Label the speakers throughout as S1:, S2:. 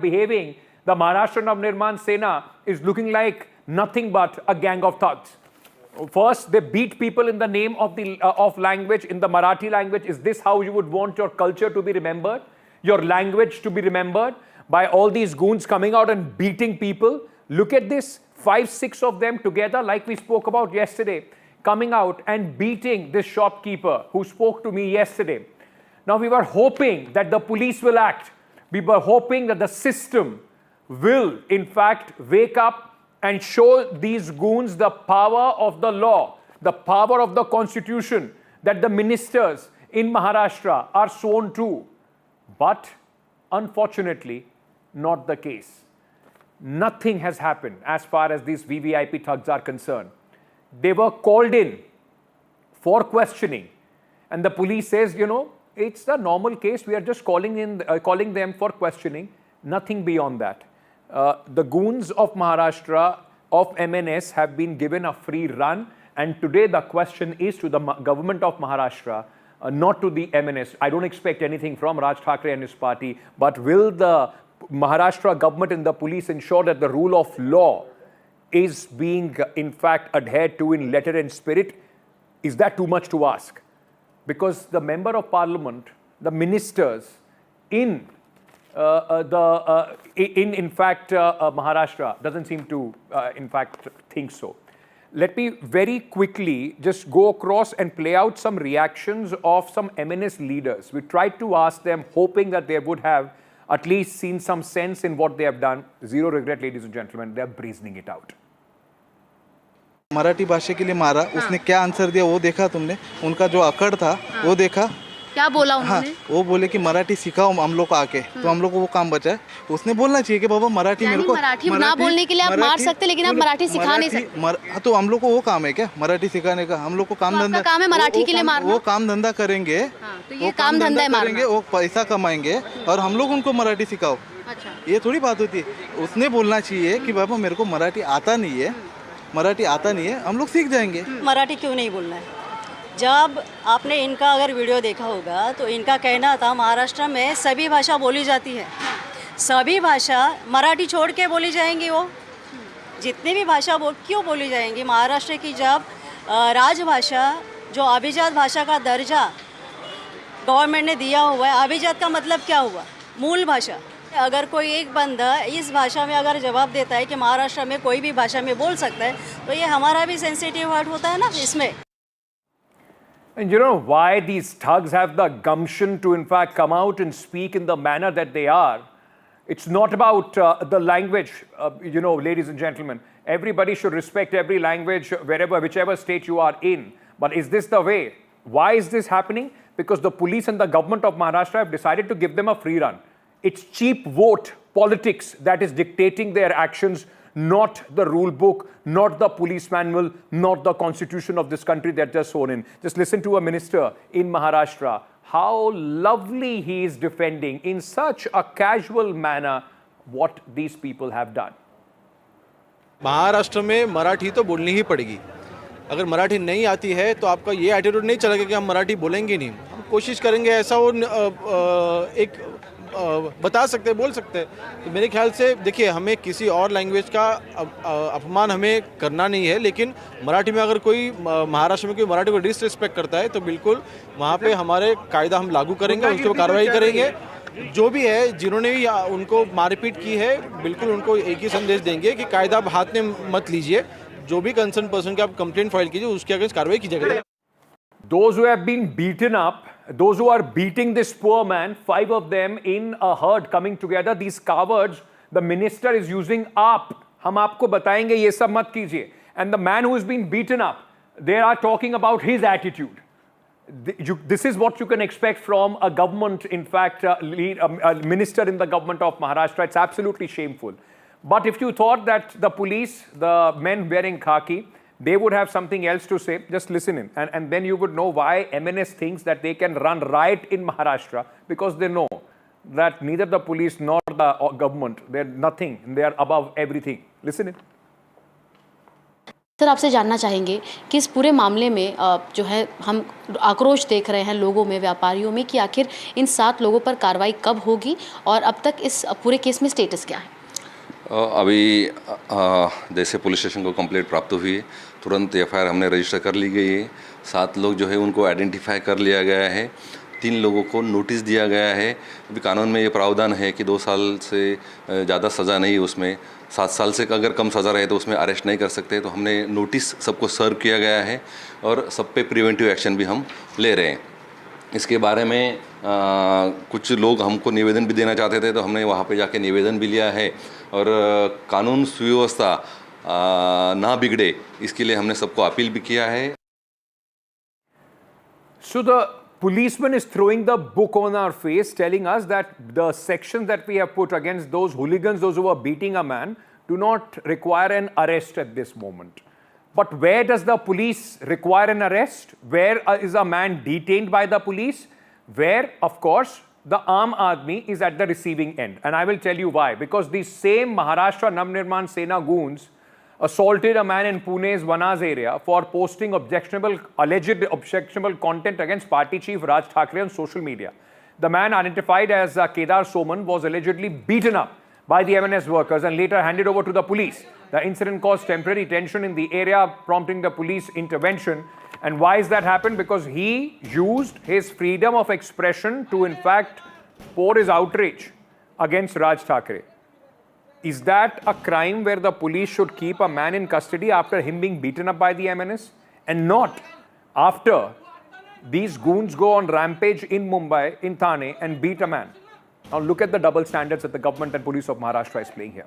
S1: behaving, the Maharashtra Navnirman Sena is looking like nothing but a gang of thugs. First, they beat people in the name of of language, in the Marathi language. Is this how you would want your culture to be remembered? Your language to be remembered by all these goons coming out and beating people? Look at this, 5, 6 of them together, like we spoke about yesterday, coming out and beating this shopkeeper who spoke to me yesterday. Now, we were hoping that the police will act. We were hoping that the system will, in fact, wake up and show these goons the power of the law, the power of the constitution that the ministers in Maharashtra are sworn to. But unfortunately, not the case. Nothing has happened as far as these VVIP thugs are concerned. They were called in for questioning, and the police says, you know, it's the normal case. We are just calling them for questioning. Nothing beyond that. The goons of Maharashtra, of MNS, have been given a free run, and today the question is to the government of Maharashtra, not to the MNS. I don't expect anything from Raj Thackeray and his party, but will the Maharashtra government and the police ensure that the rule of law is being, in fact, adhered to in letter and spirit? Is that too much to ask? Because the member of parliament, the ministers in Maharashtra doesn't seem to, in fact, think so. Let me very quickly just go across and play out some reactions of some MNS leaders. We tried to ask them, hoping that they would have at least seen some sense in what they have done. Zero regret, ladies and gentlemen. They are brazening it out.
S2: Marathi भाषा के लिए मारा, उसने क्या answer दिया वो देखा तुमने? उनका जो अकड़ था वो देखा?
S3: क्या बोला उन्होंने?
S2: वो बोले कि मराठी सिखाओ हम लोग को आके, तो हम लोग को वो काम बचा है. उसने बोलना चाहिए कि बाबा मराठी मेरे को,
S3: मराठी ना बोलने के लिए आप मार सकते, लेकिन आप मराठी सिखा नहीं सकते.
S2: तो हम लोग को वो काम है क्या मराठी सिखाने का? हम लोग को काम धंधा
S3: काम है मराठी के लिए मारना.
S2: वो काम धंधा करेंगे,
S3: तो ये काम धंधा करेंगे,
S2: वो पैसा कमाएंगे और हम लोग उनको मराठी सिखाओ. ये थोड़ी बात होती है. उसने बोलना चाहिए कि बाबा मेरे को मराठी आता नहीं है, मराठी आता नहीं है, हम लोग सीख जाएंगे.
S4: मराठी क्यों नहीं बोलना है? जब आपने इनका अगर वीडियो देखा होगा तो इनका कहना था महाराष्ट्र में सभी भाषा बोली जाती है. सभी भाषा मराठी छोड़ के बोली जाएंगी. वो जितनी भी भाषा क्यों बोली जाएंगी? महाराष्ट्र की जब राजभाषा, जो अभिजात भाषा का दर्जा गवर्नमेंट ने दिया हुआ है, अभिजात का मतलब क्या हुआ? मूल भाषा. अगर कोई एक बंदा इस भाषा में अगर जवाब देता है कि महाराष्ट्र में कोई भी भाषा में बोल सकता है, तो ये हमारा भी सेंसिटिव हार्ट होता है ना इसमें.
S1: And you know why these thugs have the gumption to, in fact, come out and speak in the manner that they are? It's not about the language, you know, ladies and gentlemen. Everybody should respect every language, whichever state you are in. But is this the way? Why is this happening? Because the police and the government of Maharashtra have decided to give them a free run. It's cheap vote politics that is dictating their actions, not the rule book, not the police manual, not the constitution of this country that they're sworn in. Just listen to a minister in Maharashtra, how lovely he is defending in such a casual manner what these people have done.
S5: Maharashtra में मराठी तो बोलनी ही पड़ेगी. अगर मराठी नहीं आती है तो आपका ये एटीट्यूड नहीं चलेगा कि हम मराठी बोलेंगे नहीं. हम कोशिश करेंगे ऐसा और एक बता सकते हैं, बोल सकते हैं. तो मेरे ख्याल से देखिए, हमें किसी और लैंग्वेज का अपमान हमें करना नहीं है, लेकिन मराठी में अगर कोई महाराष्ट्र में कोई मराठी को डिसरिस्पेक्ट करता है तो बिल्कुल वहाँ पे हमारे कायदा हम लागू करेंगे, उसके ऊपर कार्रवाई करेंगे. जो भी है, जिन्होंने भी उनको मारपीट की है, बिल्कुल उनको एक ही संदेश देंगे कि कायदा आप हाथ में मत लीजिए. जो भी कंसर्न पर्सन की आप कंप्लेंट फाइल कीजिए, उसके अगेंस्ट कार्रवाई की जाएगी.
S1: Those who have been beaten up, those who are beating this poor man, 5 of them in a herd coming together, these cowards, the minister is using aap. हम आपको बताएंगे ये सब मत कीजिए. And the man who is being beaten up, they are talking about his attitude. This is what you can expect from a government, in fact, a minister in the government of Maharashtra. It's absolutely shameful. But if you thought that the police, the men wearing khaki, they would have something else to say, just listen in. And then you would know why MNS thinks that they can run riot in Maharashtra, because they know that neither the police nor the government, they're nothing. They are above everything. Listen in.
S3: Sir आपसे जानना चाहेंगे कि इस पूरे मामले में जो है हम आक्रोश देख रहे हैं लोगों में, व्यापारियों में, कि आखिर इन 7 लोगों पर कार्रवाई कब होगी और अब तक इस पूरे केस में स्टेटस क्या है?
S6: अभी जैसे पुलिस स्टेशन को कंप्लेंट प्राप्त हुई है, तुरंत एफआईआर हमने रजिस्टर कर ली गई है। 7 लोग जो है उनको आइडेंटिफाई कर लिया गया है। 3 लोगों को नोटिस दिया गया है। अभी कानून में ये प्रावधान है कि 2 साल से ज़्यादा सज़ा नहीं, उसमें 7 साल से अगर कम सज़ा रहे तो उसमें अरेस्ट नहीं कर सकते। तो हमने नोटिस सबको सर्व किया गया है और सब पे प्रिवेंटिव एक्शन भी हम ले रहे हैं। इसके बारे में कुछ लोग हमको निवेदन भी देना चाहते थे, तो हमने वहाँ पे जाके निवेदन भी लिया है और कानून सुव्यवस्था ना बिगड़े इसके लिए हमने सबको अपील भी किया है।
S1: So the policeman is throwing the book on our face, telling us that the sections that we have put against those hooligans, those who are beating a man, do not require an arrest at this moment. But where does the police require an arrest? Where is a man detained by the police? Where, of course, the Aam Aadmi is at the receiving end. And I will tell you why. Because the same Maharashtra Navnirman Sena goons assaulted a man in Pune's Vanas area for posting alleged objectionable content against party chief Raj Thakre on social media. The man, identified as Kedar Soman, was allegedly beaten up by the MNS workers and later handed over to the police. The incident caused temporary tension in the area, prompting the police intervention. And why is that happened? Because he used his freedom of expression to, in fact, pour his outrage against Raj Thakre. Is that a crime where the police should keep a man in custody after him being beaten up by the MNS, and not after these goons go on rampage in Mumbai, in Thane, and beat a man? Now look at the double standards that the government and police of Maharashtra is playing here.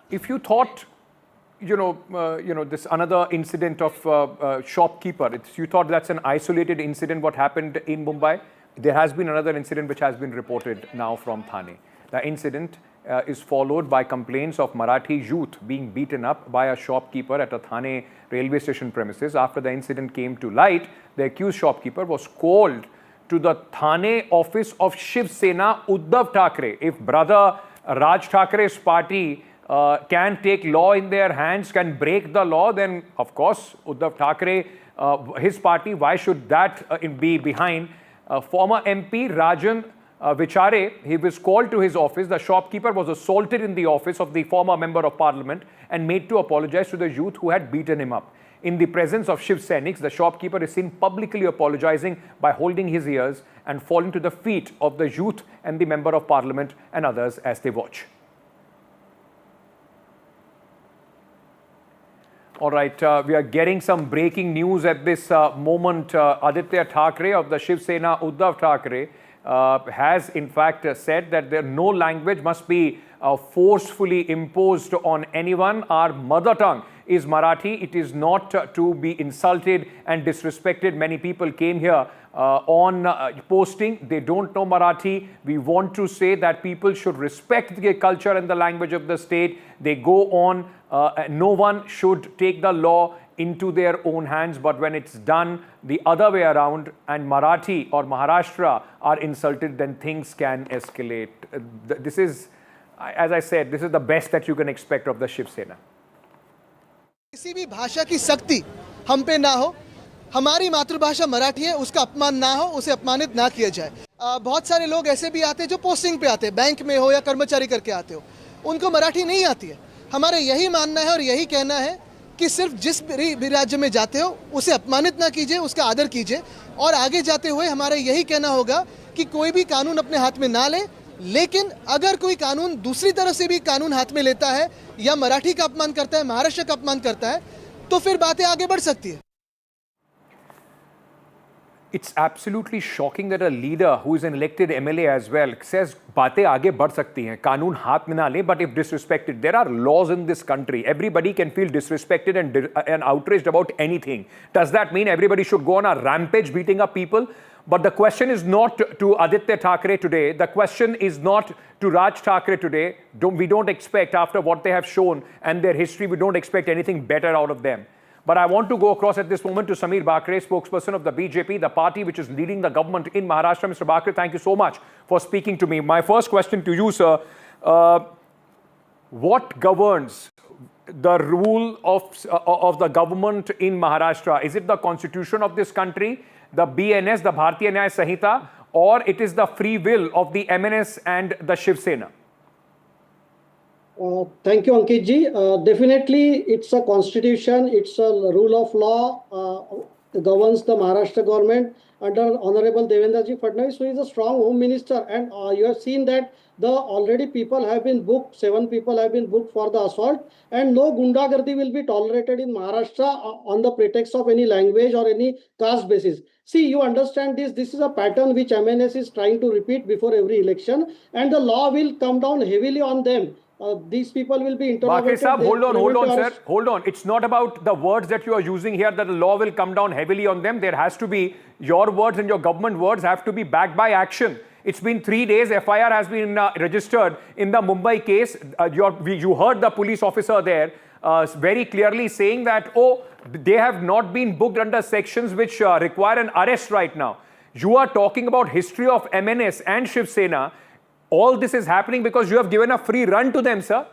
S1: If you thought, this another incident of Shopkeeper, you thought that's an isolated incident what happened in Mumbai, there has been another incident which has been reported now from Thane. The incident is followed by complaints of Marathi youth being beaten up by a shopkeeper at a Thane railway station premises. After the incident came to light, the accused shopkeeper was called to the Thane office of Shiv Sena Uddhav Thackeray. If brother Raj Thackeray's party can take law in their hands, can break the law, then of course Uddhav Thackeray, his party, why should that be behind? Former MP Rajan Vichare, he was called to his office. The shopkeeper was assaulted in the office of the former member of parliament and made to apologize to the youth who had beaten him up. In the presence of Shiv Sainiks, the shopkeeper is seen publicly apologizing by holding his ears and falling to the feet of the youth and the member of parliament and others as they watch. All right, we are getting some breaking news at this moment. Aditya Thackeray of the Shiv Sena Uddhav Thackeray has in fact said that no language must be forcefully imposed on anyone. Our mother tongue is Marathi. It is not to be insulted and disrespected. Many people came here on posting. They don't know Marathi. We want to say that people should respect the culture and the language of the state. They go on. No one should take the law into their own hands, but when it's done the other way around and Marathi or Maharashtra are insulted, then things can escalate. This is, as I said, this is the best that you can expect of the Shiv Sena.
S7: किसी भी भाषा की सख्ती हम पे ना हो, हमारी मातृभाषा मराठी है, उसका अपमान ना हो, उसे अपमानित ना किया जाए। बहुत सारे लोग ऐसे भी आते हैं जो पोस्टिंग पे आते हैं, बैंक में हो या कर्मचारी करके आते हो, उनको मराठी नहीं आती है। हमारा यही मानना है और यही कहना है कि सिर्फ जिस भी राज्य में जाते हो उसे अपमानित ना कीजिए, उसका आदर कीजिए। और आगे जाते हुए हमारा यही कहना होगा कि कोई भी कानून अपने हाथ में ना ले, लेकिन अगर कोई कानून दूसरी तरफ से भी कानून हाथ में लेता है या मराठी का अपमान करता है, महाराष्ट्र का अपमान करता है, तो फिर बातें आगे बढ़ सकती है।
S1: It's absolutely shocking that a leader who is an elected MLA as well says बातें आगे बढ़ सकती हैं, कानून हाथ में ना ले, but if disrespected, there are laws in this country. Everybody can feel disrespected and outraged about anything. Does that mean everybody should go on a rampage beating up people? But the question is not to Aditya Thackeray today. The question is not to Raj Thackeray today. We don't expect, after what they have shown and their history, we don't expect anything better out of them. But I want to go across at this moment to Sameer Bakre, spokesperson of the BJP, the party which is leading the government in Maharashtra. Mr. Bakre, thank you so much for speaking to me. My first question to you, sir. what governs the rule of the government in Maharashtra? Is it the constitution of this country, the BNS, the Bharatiya Nyaya Sanhita, or it is the free will of the MNS and the Shiv Sena?
S8: Thank you, Ankit ji. Definitely, it's a constitution, it's a rule of law, governs the Maharashtra government under Honorable Devendra ji Fadnavis, who is a strong home minister. And you have seen that the already people have been booked, 7 people have been booked for the assault, and no Gundagardi will be tolerated in Maharashtra on the pretext of any language or any caste basis. See, you understand this. This is a pattern which MNS is trying to repeat before every election, and the law will come down heavily on them. These people will be interrogated.
S1: Bakri Saab, hold on, sir. Hold on. It's not about the words that you are using here that the law will come down heavily on them. There has to be, your words and your government words have to be backed by action. It's been 3 days. FIR has been registered in the Mumbai case. You heard the police officer there very clearly saying that, oh, they have not been booked under sections which require an arrest right now. You are talking about history of MNS and Shiv Sena. All this is happening because you have given a free run to them, sir.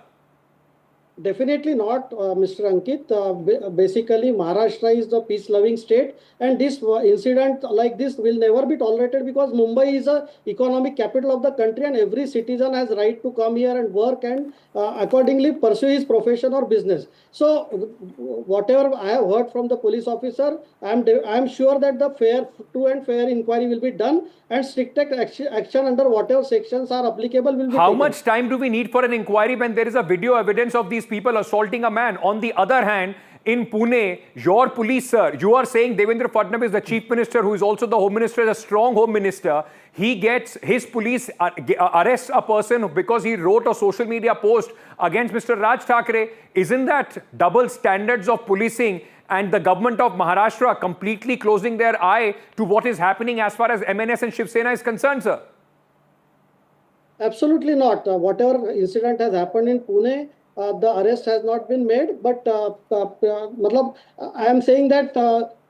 S8: Definitely not, Mr. Ankit. Basically, Maharashtra is the peace-loving state, and this incident like this will never be tolerated because Mumbai is a economic capital of the country, and every citizen has right to come here and work and accordingly pursue his profession or business. So, whatever I have heard from the police officer, I am sure that the true and fair inquiry will be done, and strict action under whatever sections are applicable will be
S1: How
S8: taken.
S1: much time do we need for an inquiry when there is a video evidence of these people assaulting a man? On the other hand, in Pune, your police, sir, you are saying Devendra Fadnavis, the chief minister, who is also the home minister, is a strong home minister. He gets, his police arrests a person because he wrote a social media post against Mr. Raj Thackeray. Isn't that double standards of policing and the government of Maharashtra completely closing their eye to what is happening as far as MNS and Shiv Sena is concerned, sir?
S8: Absolutely not. Whatever incident has happened in Pune, the arrest has not been made. But I am saying that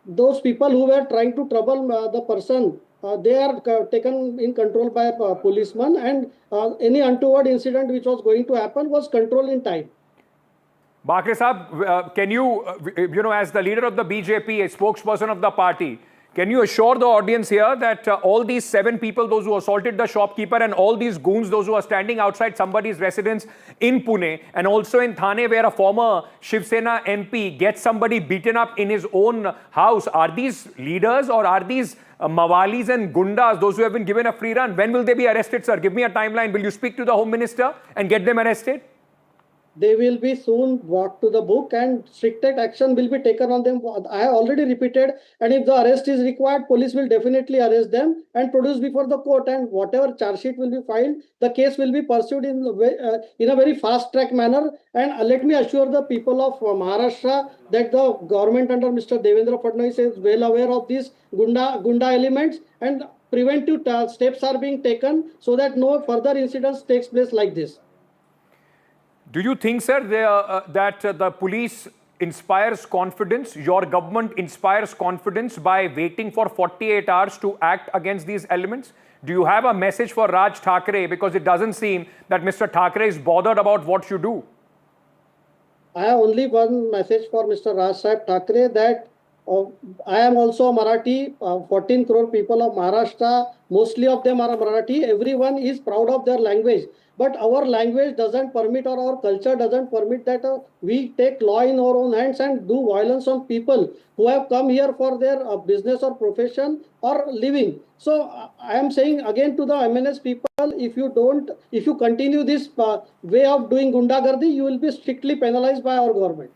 S8: those people who were trying to trouble the person, they are taken in control by a policeman, and any untoward incident which was going to happen was controlled in time.
S1: Bakri Saab, can you, as the leader of the BJP, a spokesperson of the party, can you assure the audience here that all these 7 people, those who assaulted the shopkeeper, and all these goons, those who are standing outside somebody's residence in Pune and also in Thane, where a former Shiv Sena MP gets somebody beaten up in his own house, are these leaders or are these Mawalis and Gundas, those who have been given a free run? When will they be arrested, sir? Give me a timeline. Will you speak to the Home Minister and get them arrested?
S8: They will be soon brought to the book and strict action will be taken on them. I have already repeated, and if the arrest is required, police will definitely arrest them and produce before the court, and whatever charge sheet will be filed, the case will be pursued in a very fast track manner. And let me assure the people of Maharashtra that the government under Mr. Devendra Fadnavis is well aware of these Gunda elements, and preventive steps are being taken so that no further incidents takes place like this.
S1: Do you think, sir, that the police inspires confidence, your government inspires confidence by waiting for 48 hours to act against these elements? Do you have a message for Raj Thackeray? Because it doesn't seem that Mr. Thackeray is bothered about what you do.
S8: I have only one message for Mr. Raj Sahib Thackeray, that I am also a Marathi. 14 crore people of Maharashtra, mostly of them are Marathi. Everyone is proud of their language. But our language doesn't permit, or our culture doesn't permit that we take law in our own hands and do violence on people who have come here for their business or profession or living. So I am saying again to the MNS people, if you continue this way of doing Gundagardi, you will be strictly penalized by our government.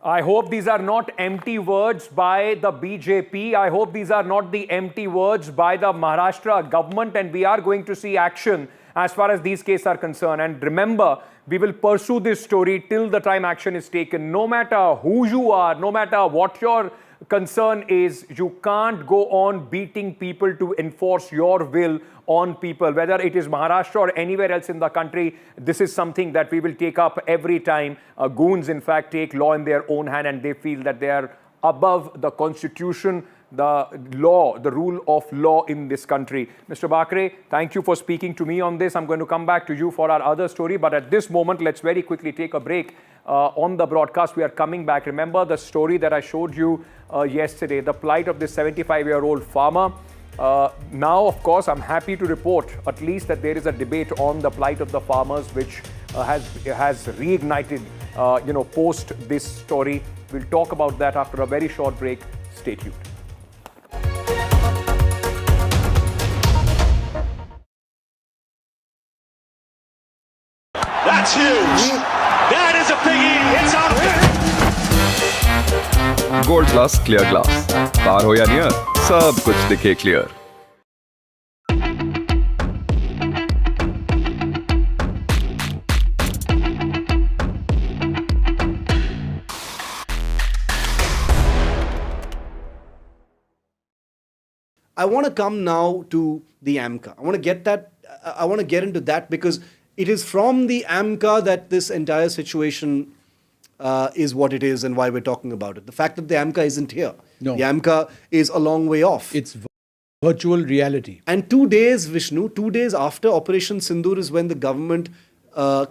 S1: I hope these are not empty words by the BJP. I hope these are not the empty words by the Maharashtra government, and we are going to see action as far as these cases are concerned. And remember, we will pursue this story till the time action is taken. No matter who you are, no matter what your concern is, you can't go on beating people to enforce your will on people, whether it is Maharashtra or anywhere else in the country. This is something that we will take up every time goons, in fact, take law in their own hand and they feel that they are above the constitution, the law, the rule of law in this country. Mr. Bakre, thank you for speaking to me on this. I'm going to come back to you for our other story, but at this moment, let's very quickly take a break on the broadcast. We are coming back. Remember the story that I showed you yesterday, the plight of this 75-year-old farmer. Now, of course, I'm happy to report at least that there is a debate on the plight of the farmers, which has reignited, post this story. We'll talk about that after a very short break. Stay tuned.
S9: That's huge. That is a biggie. It's on.
S10: Gold glass clear glass, पार हो या near, सब कुछ दिखे clear.
S11: I want to come now to the AMCA. I want to get into that because it is from the AMCA that this entire situation is what it is and why we're talking about it. The fact that the AMCA isn't here.
S12: No.
S11: The AMCA is a long way off.
S12: It's virtual reality.
S11: And 2 days, Vishnu, 2 days after Operation Sindoor is when the government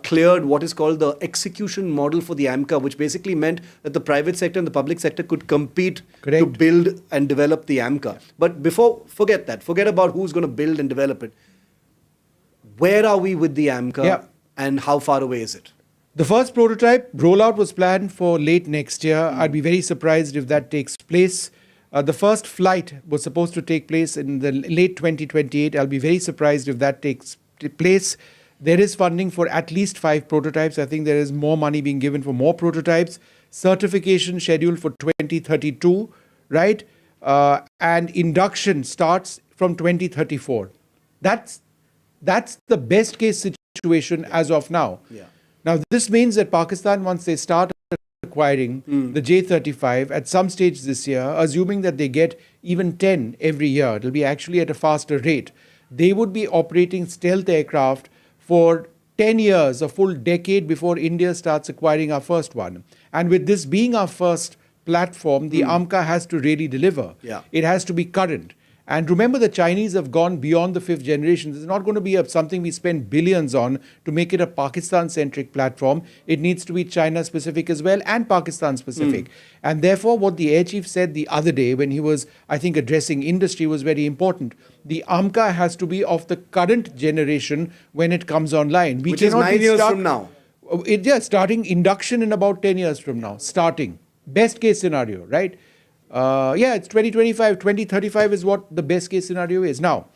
S11: cleared what is called the execution model for the AMCA, which basically meant that the private sector and the public sector could compete to build and develop the AMCA. But forget that. Forget about who's going to build and develop it. Where are we with the AMCA and how far away is it?
S12: The first prototype rollout was planned for late next year. I'd be very surprised if that takes place. The first flight was supposed to take place in the late 2028. I'll be very surprised if that takes place. There is funding for at least 5 prototypes. I think there is more money being given for more prototypes. Certification scheduled for 2032, right? And induction starts from 2034. That's the best case situation as of now.
S11: Yeah.
S12: Now, this means that Pakistan, once they start acquiring the J-35 at some stage this year, assuming that they get even 10 every year, it'll be actually at a faster rate. They would be operating stealth aircraft for 10 years, a full decade before India starts acquiring our first one. And with this being our first platform, the AMCA has to really deliver.
S11: Yeah.
S12: It has to be current. And remember, the Chinese have gone beyond the 5th generation. This is not going to be something we spend billions on to make it a Pakistan-centric platform. It needs to be China-specific as well and Pakistan-specific. And therefore, what the Air Chief said the other day when he was, I think, addressing industry was very important. The AMCA has to be of the current generation when it comes online.
S11: Which is 9 years from now.
S12: Starting induction in about 10 years from now. Starting. Best case scenario, right? It's 2025, 2035 is what the best case scenario is. Now,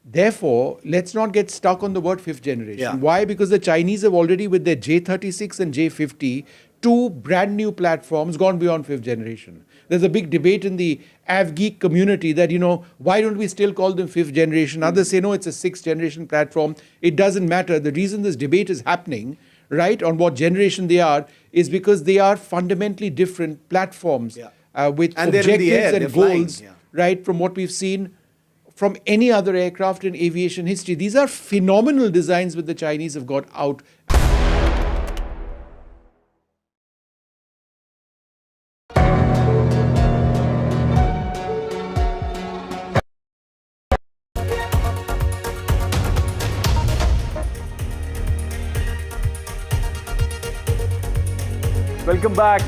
S12: therefore, let's not get stuck on the word 5th generation.
S11: Yeah.
S12: Why? Because the Chinese have already, with their J-36 and J-50, 2 brand new platforms gone beyond 5th generation. There's a big debate in the AvGeek community that, why don't we still call them 5th generation? Others say, no, it's a 6th generation platform. It doesn't matter. The reason this debate is happening, right, on what generation they are, is because they are fundamentally different platforms.
S11: Yeah.
S12: With
S11: and objectives and
S12: goals, right, from what we've seen from any other aircraft in aviation history. These are phenomenal designs that the Chinese have got out.
S1: Welcome back.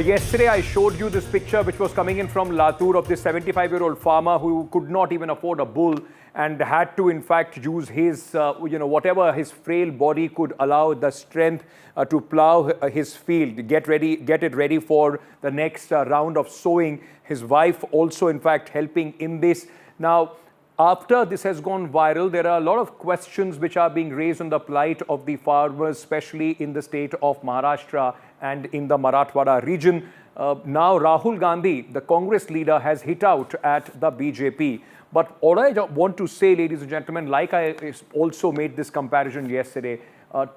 S1: Yesterday I showed you this picture which was coming in from Latur of this 75-year-old farmer who could not even afford a bull and had to in fact use his, whatever his frail body could allow, the strength to plow his field, get it ready for the next round of sowing. His wife also in fact helping in this. Now, after this has gone viral, there are a lot of questions which are being raised on the plight of the farmers, especially in the state of Maharashtra and in the Marathwada region. Now, Rahul Gandhi, the Congress leader, has hit out at the BJP. But all I want to say, ladies and gentlemen, like I also made this comparison yesterday,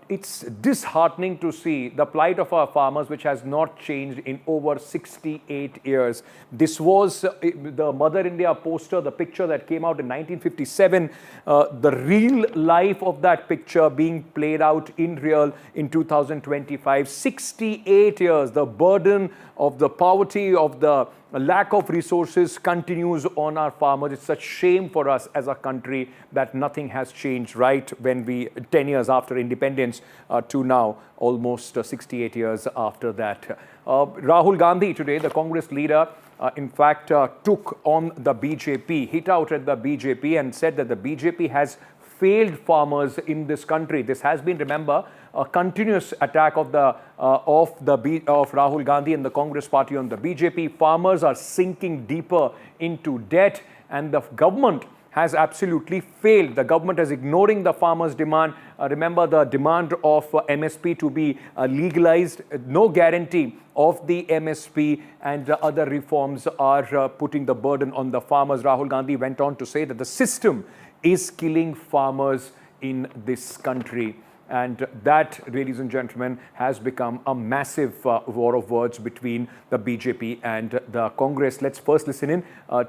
S1: it's disheartening to see the plight of our farmers, which has not changed in over 68 years. This was the Mother India poster, the picture that came out in 1957, the real life of that picture being played out in real in 2025. 68 years, the burden of the poverty, of the lack of resources continues on our farmers. It's a shame for us as a country that nothing has changed, right, when 10 years after independence to now, almost 68 years after that. Rahul Gandhi today, the Congress leader, in fact, took on the BJP, hit out at the BJP and said that the BJP has failed farmers in this country. This has been, remember, a continuous attack of Rahul Gandhi and the Congress party on the BJP. Farmers are sinking deeper into debt, and the government has absolutely failed. The government is ignoring the farmers' demand. Remember the demand of MSP to be legalized. No guarantee of the MSP, and other reforms are putting the burden on the farmers. Rahul Gandhi went on to say that the system is killing farmers in this country. And that, ladies and gentlemen, has become a massive war of words between the BJP and the Congress. Let's first listen in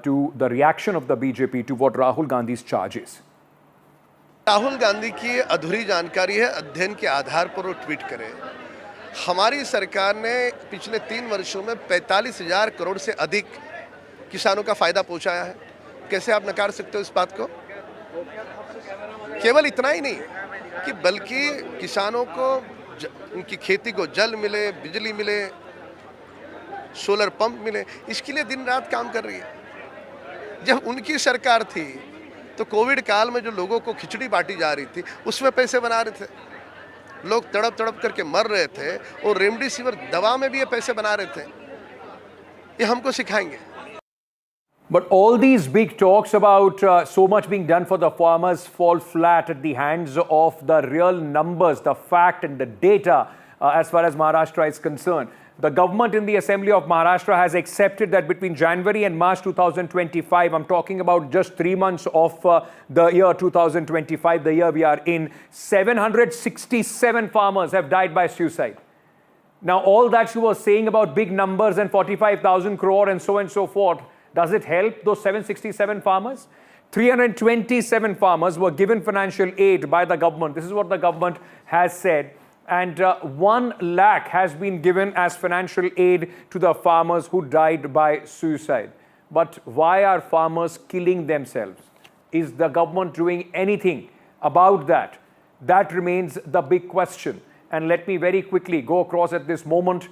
S1: to the reaction of the BJP to what Rahul Gandhi's charge is.
S13: Rahul Gandhi की अधूरी जानकारी है, अध्ययन के आधार पर वो tweet करें। हमारी सरकार ने पिछले 3 वर्षों में 45,000 करोड़ से अधिक किसानों का फायदा पहुंचाया है। कैसे आप नकार सकते हो इस बात को? केवल इतना ही नहीं कि बल्कि किसानों को उनकी खेती को जल मिले, बिजली मिले, सोलर पंप मिले, इसके लिए दिन रात काम कर रही है। जब उनकी सरकार थी तो कोविड काल में जो लोगों को खिचड़ी बांटी जा रही थी, उसमें पैसे बना रहे थे। लोग तड़प तड़प करके मर रहे थे और रेमडेसिविर दवा में भी ये पैसे बना रहे थे। ये हमको सिखाएंगे।
S1: But all these big talks about so much being done for the farmers fall flat at the hands of the real numbers, the fact and the data as far as Maharashtra is concerned. The government in the Assembly of Maharashtra has accepted that between January and March 2025, I'm talking about just 3 months of the year 2025, the year we are in, 767 farmers have died by suicide. Now, all that you were saying about big numbers and 45,000 crore and so forth, does it help those 767 farmers? 327 farmers were given financial aid by the government. This is what the government has said. And 1 lakh has been given as financial aid to the farmers who died by suicide. But why are farmers killing themselves? Is the government doing anything about that? That remains the big question. And let me very quickly go across at this moment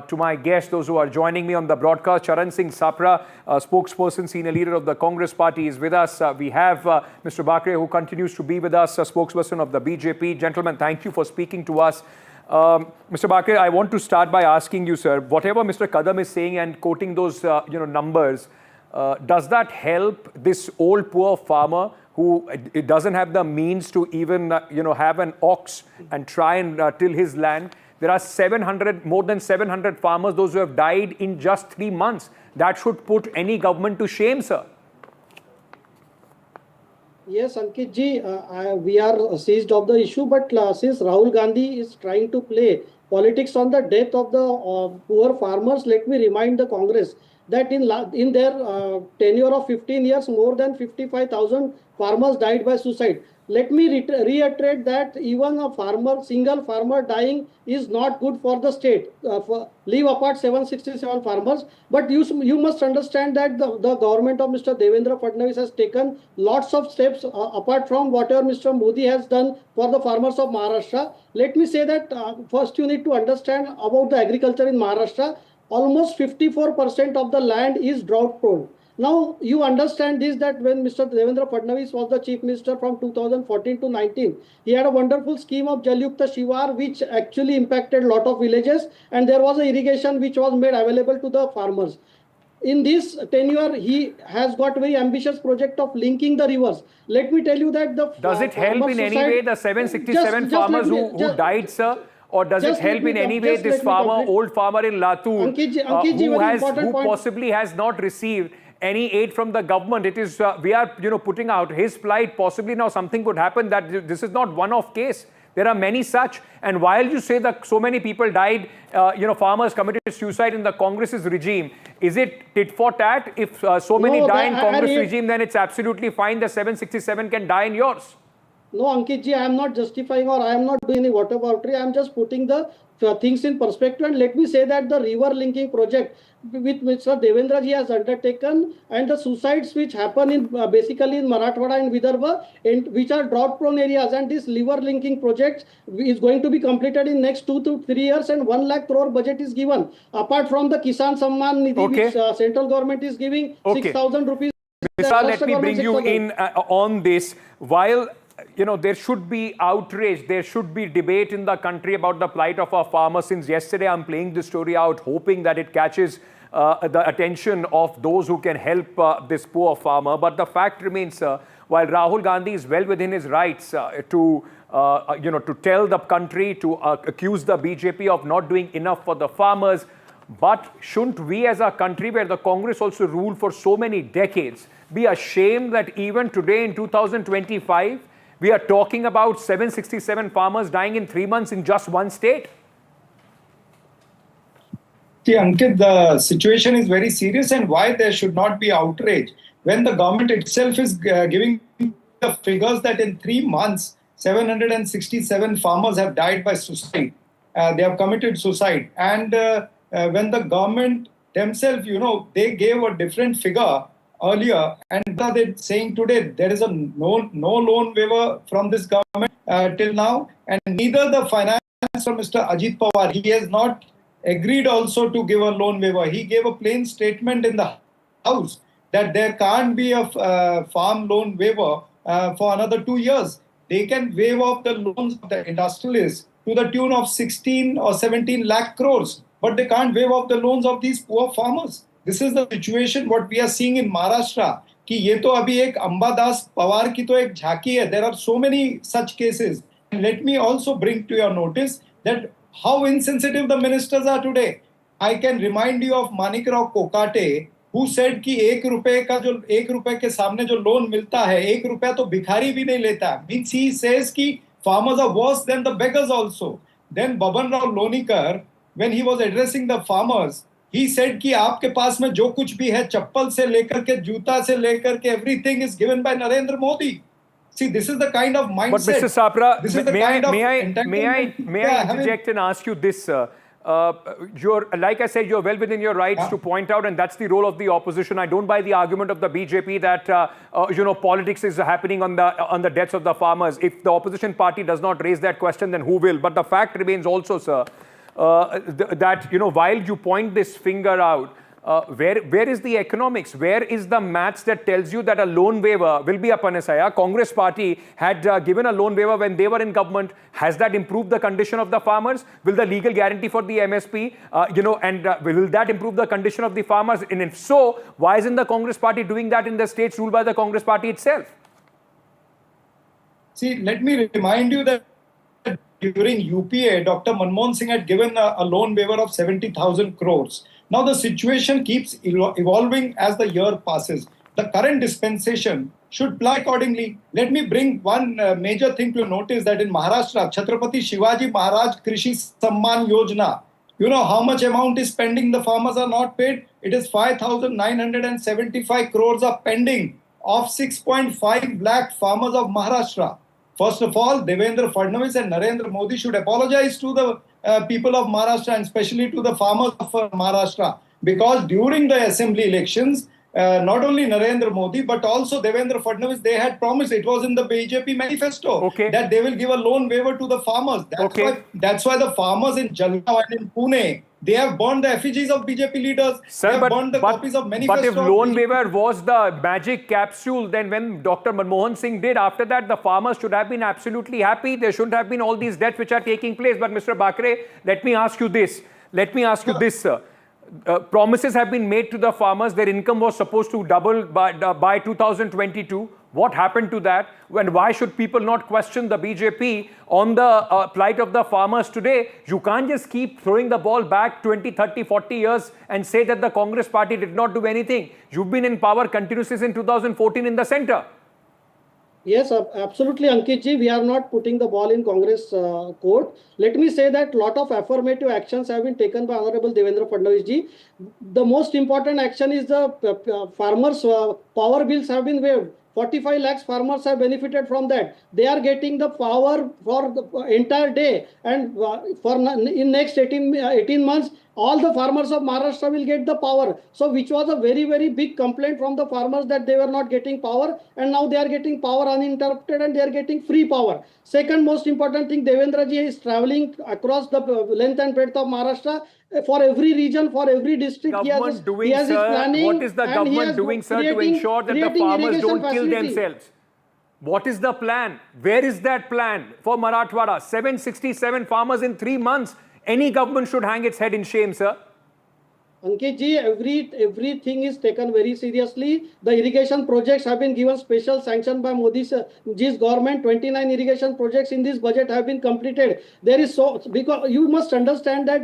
S1: to my guests, those who are joining me on the broadcast. Charan Singh Sapra, spokesperson, senior leader of the Congress party, is with us. We have Mr. Bakre, who continues to be with us, a spokesperson of the BJP. Gentlemen, thank you for speaking to us. Mr. Bakre, I want to start by asking you, sir, whatever Mr. Kadam is saying and quoting those numbers, does that help this old poor farmer who doesn't have the means to even have an ox and try and till his land? There are more than 700 farmers, those who have died in just 3 months. That should put any government to shame, sir.
S8: Yes, Ankit ji, we are seized of the issue, but since Rahul Gandhi is trying to play politics on the death of the poor farmers, let me remind the Congress that in their tenure of 15 years, more than 55,000 farmers died by suicide. Let me reiterate that even a single farmer dying is not good for the state. Leave apart 767 farmers, but you must understand that the government of Mr. Devendra Fadnavis has taken lots of steps apart from whatever Mr. Modi has done for the farmers of Maharashtra. Let me say that first you need to understand about the agriculture in Maharashtra. Almost 54% of the land is drought prone. Now, you understand this, that when Mr. Devendra Fadnavis was the chief minister from 2014 to 19, he had a wonderful scheme of Jal Yukta Shivar, which actually impacted a lot of villages, and there was a irrigation which was made available to the farmers. In this tenure, he has got very ambitious project of linking the rivers. Let me tell you that the
S1: does it help in any way the 767 farmers who died, sir? Or does it help in any way this farmer, old farmer in Latur, who possibly has not received any aid from the government? It is we are putting out his plight. Possibly now something could happen, that this is not one-off case. There are many such. And while you say that so many people died, farmers committed suicide in the Congress's regime, is it tit for tat? If so many die in Congress regime, then it's absolutely fine. The 767 can die in yours.
S8: No, Ankit ji, I am not justifying or I am not doing any whataboutery. I am just putting the things in perspective. And let me say that the river linking project which Mr. Devendra ji has undertaken, and the suicides which happen in basically in Marathwada and Vidarbha, and which are drought prone areas, and this river linking project is going to be completed in next 2 to 3 years, and 1 lakh crore budget is given. Apart from the Kisan Samman Nidhi, which central government is giving 6,000 rupees.
S1: Mr. Let me bring you in on this. While there should be outrage, there should be debate in the country about the plight of our farmers. Since yesterday, I'm playing this story out, hoping that it catches the attention of those who can help this poor farmer. But the fact remains, while Rahul Gandhi is well within his rights to tell the country, to accuse the BJP of not doing enough for the farmers, but shouldn't we as a country where the Congress also ruled for so many decades be ashamed that even today in 2025, we are talking about 767 farmers dying in 3 months in just one state?
S14: See, Ankit, the situation is very serious, and why there should not be outrage when the government itself is giving the figures that in 3 months, 767 farmers have died by suicide. They have committed suicide. And when the government themselves, they gave a different figure earlier, and they're saying today there is no loan waiver from this government till now, and neither the finance from Mr. Ajit Pawar, he has not agreed also to give a loan waiver. He gave a plain statement in the House that there can't be a farm loan waiver for another 2 years. They can waive off the loans of the industrialists to the tune of 16 or 17 lakh crores, but they can't waive off the loans of these poor farmers. This is the situation what we are seeing in Maharashtra. कि ये तो अभी एक अंबादास पवार की तो एक झांकी है. There are so many such cases. And let me also bring to your notice that how insensitive the ministers are today. I can remind you of Manikrao Kokate, who said कि 1 रुपए का जो 1 रुपए के सामने जो लोन मिलता है, 1 रुपया तो भिखारी भी नहीं लेता. Means he says कि farmers are worse than the beggars also. Then Baban Rao Lonikar, when he was addressing the farmers, he said कि आपके पास में जो कुछ भी है, चप्पल से लेकर के जूता से लेकर के everything is given by Narendra Modi. See, this is the kind of mindset.
S1: But Mr. Sapra,
S14: this is the
S1: may I interject and ask you this? Like I said, you're well within your rights to point out, and that's the role of the opposition. I don't buy the argument of the BJP that politics is happening on the deaths of the farmers. If the opposition party does not raise that question, then who will? But the fact remains also, sir, that while you point this finger out, where is the economics? Where is the maths that tells you that a loan waiver will be a panacea? Congress party had given a loan waiver when they were in government. Has that improved the condition of the farmers? Will the legal guarantee for the MSP, will that improve the condition of the farmers? And if so, why isn't the Congress party doing that in the states ruled by the Congress party itself?
S14: See, let me remind you that during UPA, Dr. Manmohan Singh had given a loan waiver of 70,000 crores. Now the situation keeps evolving as the year passes. The current dispensation should apply accordingly. Let me bring one major thing to notice, that in Maharashtra, Chhatrapati Shivaji Maharaj Krishi Samman Yojana, you know how much amount is pending, the farmers are not paid. It is 5,975 crores are pending of 6.5 lakh farmers of Maharashtra. First of all, Devendra Fadnavis and Narendra Modi should apologize to the people of Maharashtra, and especially to the farmers of Maharashtra, because during the assembly elections, not only Narendra Modi but also Devendra Fadnavis, they had promised, it was in the BJP manifesto, that they will give a loan waiver to the farmers. That's why the farmers in Jalgaon and in Pune, they have burned the effigies of BJP leaders. Sir, they have burned the copies of manifesto.
S1: But if loan waiver was the magic capsule, then when Dr. Manmohan Singh did, after that, the farmers should have been absolutely happy. There shouldn't have been all these deaths which are taking place. But Mr. Bakre, let me ask you this. Sir. Promises have been made to the farmers. Their income was supposed to double by 2022. What happened to that? And why should people not question the BJP on the plight of the farmers today? You can't just keep throwing the ball back 20, 30, 40 years and say that the Congress party did not do anything. You've been in power continuously since 2014 in the center.
S8: Yes, absolutely, Ankit ji. We are not putting the ball in Congress court. Let me say that lot of affirmative actions have been taken by Honorable Devendra Fadnavis ji. The most important action is the farmers' power bills have been waived. 45 lakhs farmers have benefited from that. They are getting the power for the entire day, and in next 18 months, all the farmers of Maharashtra will get the power. So which was a very big complaint from the farmers that they were not getting power, and now they are getting power uninterrupted and they are getting free power. Second most important thing, Devendra ji is traveling across the length and breadth of Maharashtra. For every region, for every district, he has his planning.
S1: What is the government doing, sir, to ensure that the farmers don't kill themselves? What is the plan? Where is that plan for Marathwada? 767 farmers in 3 months. Any government should hang its head in shame, sir.
S8: Ankit ji, everything is taken very seriously. The irrigation projects have been given special sanction by Modi's government. 29 irrigation projects in this budget have been completed. There is because you must understand that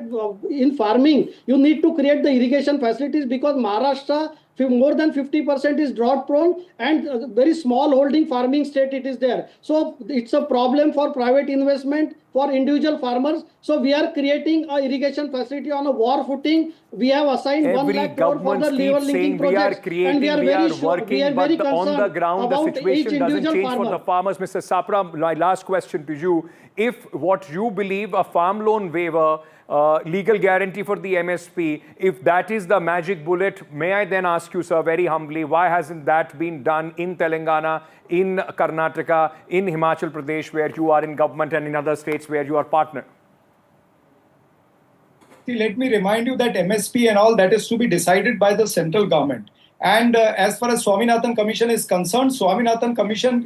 S8: in farming you need to create the irrigation facilities, because Maharashtra more than 50% is drought prone, and very small holding farming state it is there. So it's a problem for private investment, for individual farmers. So we are creating a irrigation facility on a war footing. We have assigned 1 lakh crore for the level linking projects.
S1: We are working, but on the ground the situation doesn't change for the farmers. Mr. Sapra, my last question to you. If what you believe a farm loan waiver, legal guarantee for the MSP, if that is the magic bullet, may I then ask you, sir, very humbly, why hasn't that been done in Telangana, in Karnataka, in Himachal Pradesh, where you are in government, and in other states where you are partner?
S14: See, let me remind you that MSP and all that is to be decided by the central government. And as far as Swaminathan Commission is concerned, Swaminathan Commission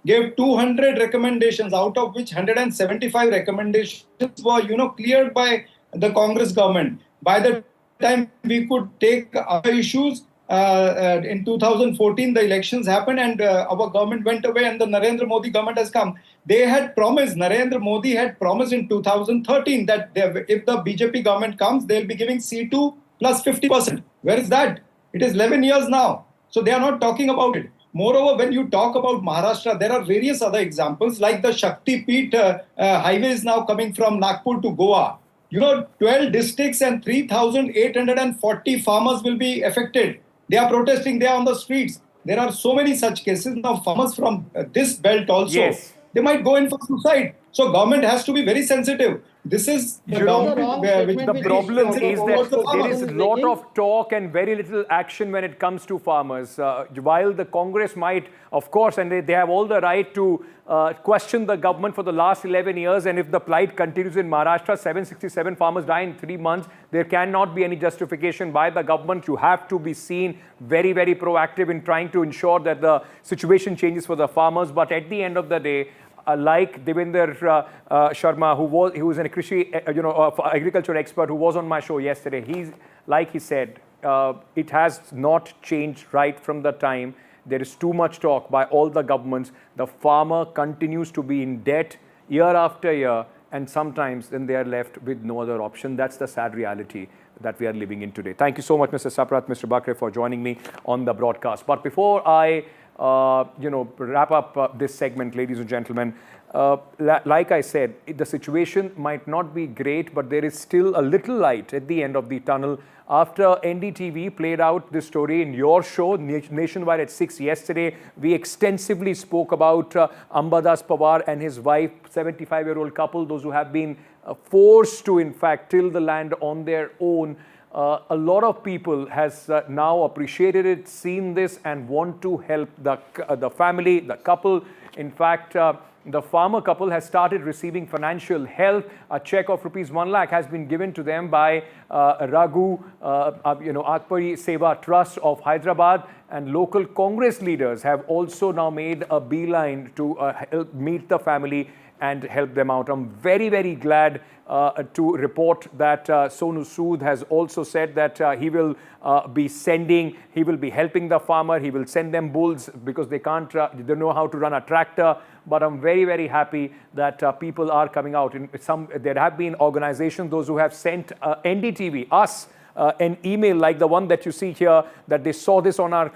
S14: gave 200 recommendations, out of which 175 recommendations were, cleared by the Congress government. By the time we could take other issues, in 2014, the elections happened and our government went away and the Narendra Modi government has come. They had promised, Narendra Modi had promised in 2013 that if the BJP government comes, they'll be giving C2 plus 50%. Where is that? It is 11 years now. So they are not talking about it. Moreover, when you talk about Maharashtra, there are various other examples, like the Shopkeeper highway is now coming from Nagpur to Goa. 12 districts and 3,840 farmers will be affected. They are protesting, they are on the streets. There are so many such cases. Now, farmers from this belt also, they might go in for suicide. So government has to be very sensitive. This is the government
S1: the problem is that there is a lot of talk and very little action when it comes to farmers. While the Congress might, of course, and they have all the right to question the government for the last 11 years, and if the plight continues in Maharashtra, 767 farmers die in 3 months, there cannot be any justification by the government. You have to be seen very proactive in trying to ensure that the situation changes for the farmers. But at the end of the day, like Devender Sharma, who is an agriculture expert who was on my show yesterday, he said, it has not changed right from the time. There is too much talk by all the governments. The farmer continues to be in debt year after year, and sometimes then they are left with no other option. That's the sad reality that we are living in today. Thank you so much, Mr. Saprat, Mr. Bakre, for joining me on the broadcast. But before I wrap up this segment, ladies and gentlemen, like I said, the situation might not be great, but there is still a little light at the end of the tunnel. After NDTV played out this story in your show, Nationwide at 6 yesterday, we extensively spoke about Ambadas Pawar and his wife, 75-year-old couple, those who have been forced to, in fact, till the land on their own. A lot of people has now appreciated it, seen this, and want to help the family, the couple. In fact, the farmer couple has started receiving financial help. A check of ₹1 lakh has been given to them by Raghu, Akpari Seva Trust of Hyderabad, and local Congress leaders have also now made a beeline to help meet the family and help them out. I'm very glad to report that Sonu Sood has also said that he will be helping the farmer. He will send them bulls because they don't know how to run a tractor. But I'm very happy that people are coming out. There have been organizations, those who have sent NDTV, us, an email like the one that you see here, that they saw this on our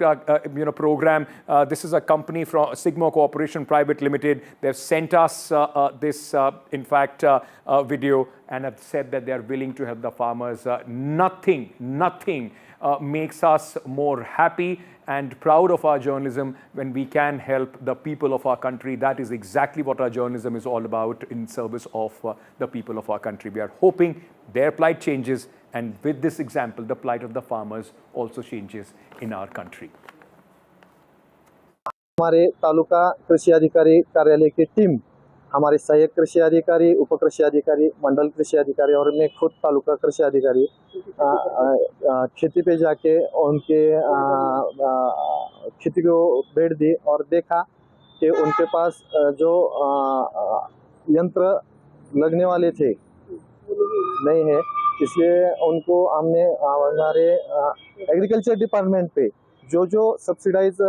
S1: program. This is a company from Sigma Corporation Private Limited. They've sent us this, in fact, video, and have said that they are willing to help the farmers. Nothing makes us more happy and proud of our journalism when we can help the people of our country. That is exactly what our journalism is all about, in service of the people of our country. We are hoping their plight changes, and with this example, the plight of the farmers also changes in our country.
S15: हमारे तालुका कृषि अधिकारी कार्यालय की team, हमारे सहायक कृषि अधिकारी, उप कृषि अधिकारी, मंडल कृषि अधिकारी और मैं खुद तालुका कृषि अधिकारी खेती पे जाके उनके खेती को भेंट दी और देखा कि उनके पास जो यंत्र लगने वाले थे नहीं है, इसलिए उनको हमने हमारे एग्रीकल्चर डिपार्टमेंट पे जो सब्सिडाइज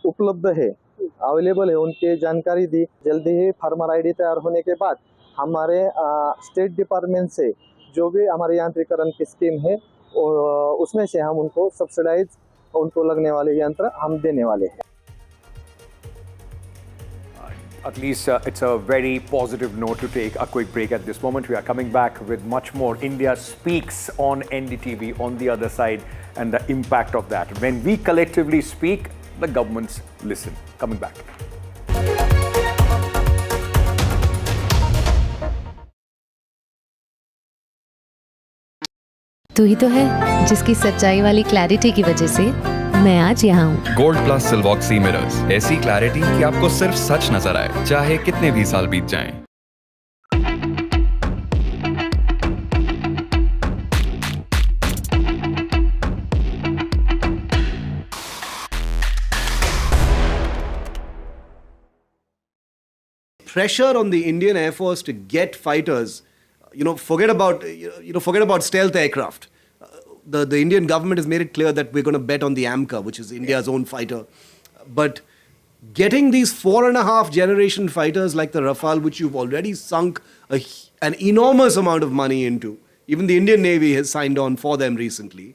S15: उपलब्ध है, अवेलेबल है, उनकी जानकारी दी। जल्दी ही फार्मर आईडी तैयार होने के बाद हमारे स्टेट डिपार्टमेंट से जो भी हमारे यांत्रिकरण की स्कीम है उसमें से हम उनको सब्सिडाइज उनको लगने वाले यंत्र हम देने वाले हैं।
S1: At least it's a very positive note to take a quick break at this moment. We are coming back with much more. India Speaks on NDTV on the other side, and the impact of that. When we collectively speak, the governments listen. Coming back.
S16: तू ही तो है जिसकी सच्चाई वाली clarity की वजह से मैं आज यहाँ हूँ।
S10: गोल्ड प्लस सिल्वॉक्सी मिरर्स, ऐसी क्लैरिटी कि आपको सिर्फ सच नजर आए, चाहे कितने भी साल बीत जाएं।
S11: Pressure on the Indian Air Force to get fighters, forget about stealth aircraft. The Indian government has made it clear that we're going to bet on the AMCA, which is India's own fighter. But getting these 4.5 generation fighters like the Rafale, which you've already sunk an enormous amount of money into, even the Indian Navy has signed on for them recently,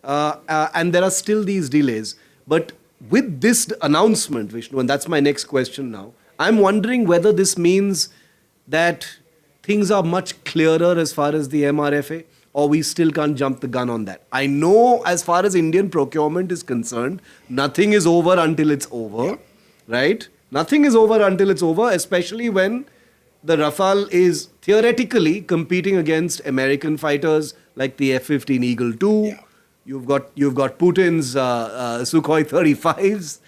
S11: and there are still these delays. But with this announcement, Vishnu, and that's my next question now, I'm wondering whether this means that things are much clearer as far as the MRFA, or we still can't jump the gun on that. I know as far as Indian procurement is concerned, nothing is over until it's over, right? Nothing is over until it's over, especially when the Rafale is theoretically competing against American fighters like the F-15 Eagle II. Yeah. You've got Putin's Sukhoi 35s.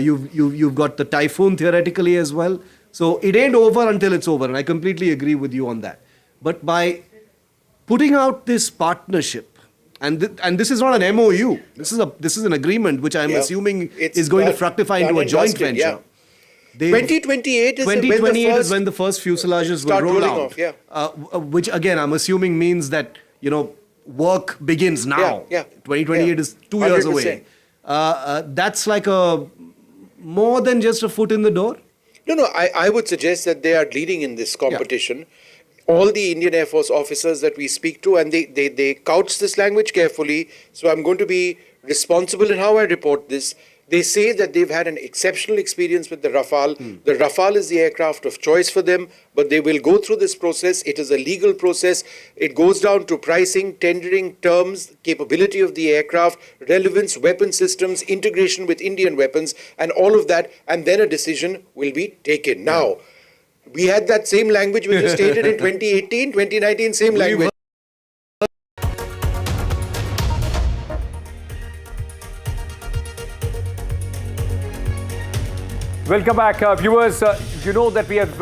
S11: You've got the Typhoon theoretically as well. So it ain't over until it's over, and I completely agree with you on that. But by putting out this partnership, and this is not an MOU, this is an agreement which I'm assuming is going to fructify into a joint venture.
S17: Yeah. 2028
S11: is when the first fuselages will roll out. Which again, I'm assuming means that, work begins now. 2028 is 2 years away. That's like more than just a foot in the door?
S17: No, I would suggest that they are leading in this competition. Yeah. All the Indian Air Force officers that we speak to, and they couch this language carefully, so I'm going to be responsible in how I report this. They say that they've had an exceptional experience with the Rafale. The Rafale is the aircraft of choice for them, but they will go through this process. It is a legal process. It goes down to pricing, tendering, terms, capability of the aircraft, relevance, weapon systems, integration with Indian weapons, and all of that, and then a decision will be taken. Now, we had that same language when you stated in 2018, 2019, same language.
S1: Welcome back, viewers. You know that we have,